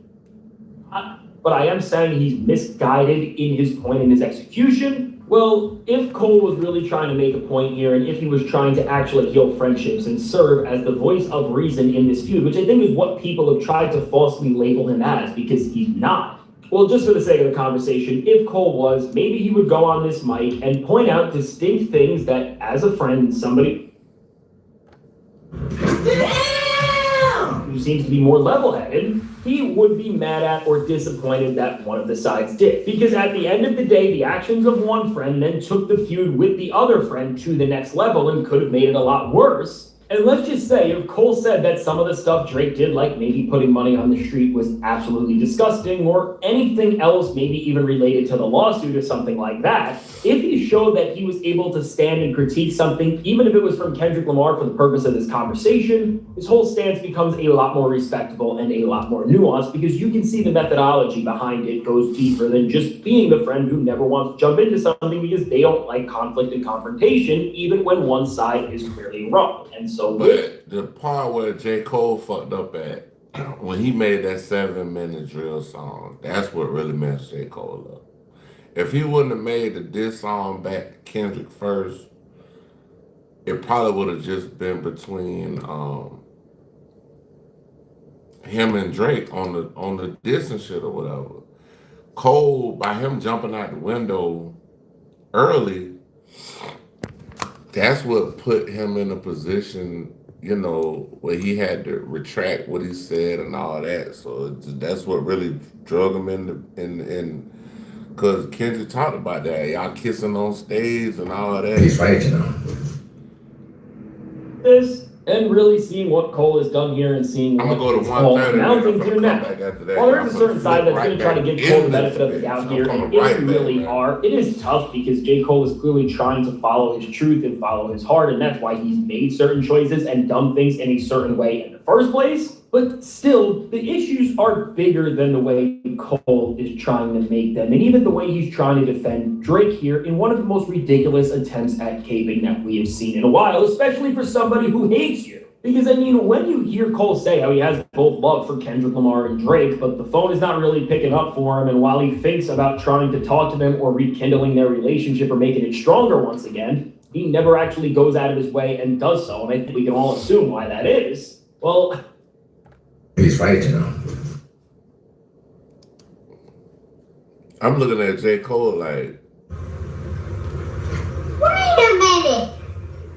But I am saying he's misguided in his point and his execution. Well, if Cole was really trying to make a point here, and if he was trying to actually heal friendships and serve as the voice of reason in this feud, which I think is what people have tried to falsely label him as, because he's not. Well, just for the sake of the conversation, if Cole was, maybe he would go on this mic and point out distinct things that, as a friend, somebody who seems to be more level-headed, he would be mad at or disappointed that one of the sides did. Because at the end of the day, the actions of one friend then took the feud with the other friend to the next level and could have made it a lot worse. And let's just say, if Cole said that some of the stuff Drake did, like maybe putting money on the street, was absolutely disgusting, or anything else, maybe even related to the lawsuit or something like that, if he showed that he was able to stand and critique something, even if it was from Kendrick Lamar for the purpose of this conversation, his whole stance becomes a lot more respectable and a lot more nuanced, because you can see the methodology behind it goes deeper than just being the friend who never wants to jump into something because they don't like conflict and confrontation, even when one side is clearly wrong. And so, but the part where J. Cole fucked up at, when he made that 7-minute drill song, that's what really messed J. Cole up. If he wouldn't have made the diss song back to Kendrick first, it probably would have just been between him and Drake on the diss and shit or whatever. Cole, by him jumping out the window early, that's what put him in a position, you know, where he had to retract what he said and all that. So that's what really drug him in because Kendrick talked about that. Y'all kissing on stage and all that. He's right, you know. This and really seeing what Cole has done here and seeing I'm what gonna go to it's all 130. amounting to now. Well, there's a certain side that's going to try to give Cole the benefit of the doubt here, and if you really are, it is tough because J. Cole is clearly trying to follow his truth and follow his heart, and that's why he's made certain choices and done things in a certain way in the first place. But still, the issues are bigger than the way Cole is trying to make them, and even the way he's trying to defend Drake here in one of the most ridiculous attempts at caping that we have seen in a while, especially for somebody who hates you. Because, I mean, when you hear Cole say how he has both love for Kendrick Lamar and Drake, but the phone is not really picking up for him, and while he thinks about trying to talk to them or rekindling their relationship or making it stronger once again, he never actually goes out of his way and does so, and I think we can all assume why that is. Well, he's right to know. I'm looking at J. Cole like, wait a minute.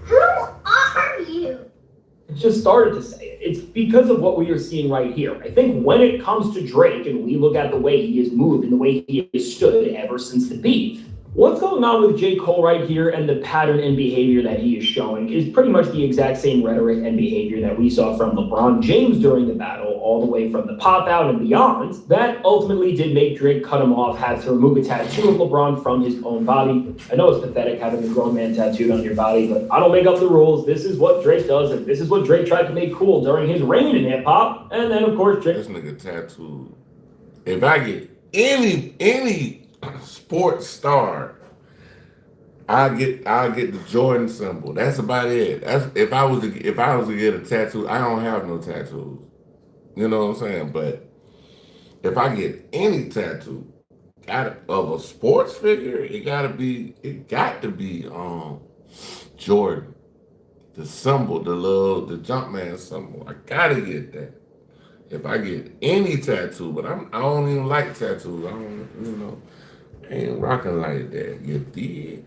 Who are you? just started to say it. It's because of what we are seeing right here. I think when it comes to Drake and we look at the way he has moved and the way he has stood ever since the beef, what's going on with J. Cole right here and the pattern and behavior that he is showing is pretty much the exact same rhetoric and behavior that we saw from LeBron James during the battle, all the way from the pop out and beyond. That ultimately did make Drake cut him off, have to remove a tattoo of LeBron from his own body. I know it's pathetic having a grown man tattooed on your body, but I don't make up the rules. This is what Drake does, and this is what Drake tried to make cool during his reign in hip hop. And then, of course, Drake. This nigga tattooed. If I get any sports star, I'll get the Jordan symbol. That's about it. That's if I was to get a tattoo. I don't have no tattoos. You know what I'm saying? But if I get any tattoo of a sports figure, it got to be Jordan. The symbol, the Jumpman symbol. I gotta get that. If I get any tattoo, but I don't even like tattoos. I ain't rocking like that. You did.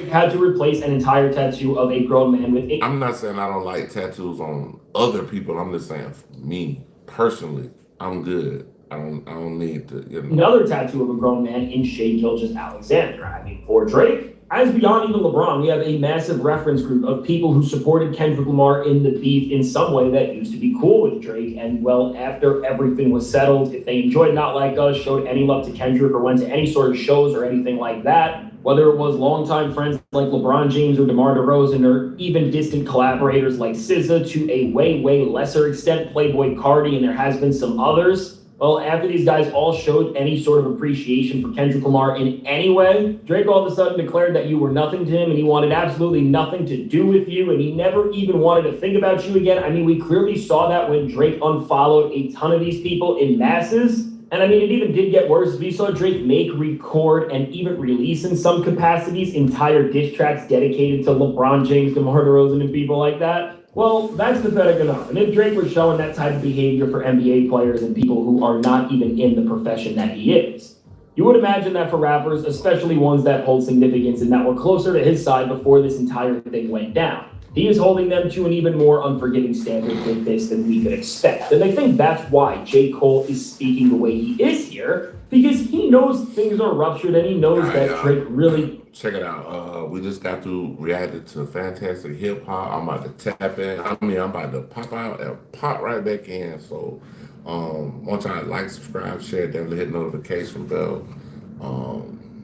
Had to replace an entire tattoo of a grown man with. I'm not saying I don't like tattoos on other people. I'm just saying for me personally, I'm good. I don't need to. Another tattoo of a grown man in Shea Gilgeous-Alexander. I mean, for Drake. As beyond even LeBron, we have a massive reference group of people who supported Kendrick Lamar in the beef in some way that used to be cool with Drake. And well, after everything was settled, if they enjoyed Not Like Us, showed any love to Kendrick, or went to any sort of shows or anything like that, whether it was longtime friends like LeBron James or DeMar DeRozan, or even distant collaborators like SZA, to a way, way lesser extent, Playboi Carti, and there has been some others. Well, after these guys all showed any sort of appreciation for Kendrick Lamar in any way, Drake all of a sudden declared that you were nothing to him and he wanted absolutely nothing to do with you and he never even wanted to think about you again. I mean, we clearly saw that when Drake unfollowed a ton of these people in masses. And I mean, it even did get worse. We saw Drake make, record, and even release in some capacities entire diss tracks dedicated to LeBron James, DeMar DeRozan, and people like that. Well, that's pathetic enough. And if Drake was showing that type of behavior for NBA players and people who are not even in the profession that he is, you would imagine that for rappers, especially ones that hold significance and that were closer to his side before this entire thing went down, he is holding them to an even more unforgiving standard with this than we could expect. And I think that's why J. Cole is speaking the way he is here, because he knows things are ruptured and he knows that Drake really... Check it out. We just got to reacted to Fantastic Hip Hop. I'm about to tap in. I'm about to pop out and pop right back in. So once y'all like, subscribe, share, definitely hit notification bell.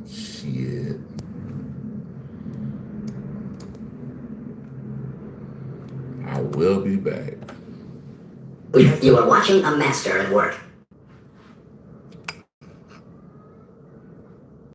Shit. I will be back. You are watching a master at work.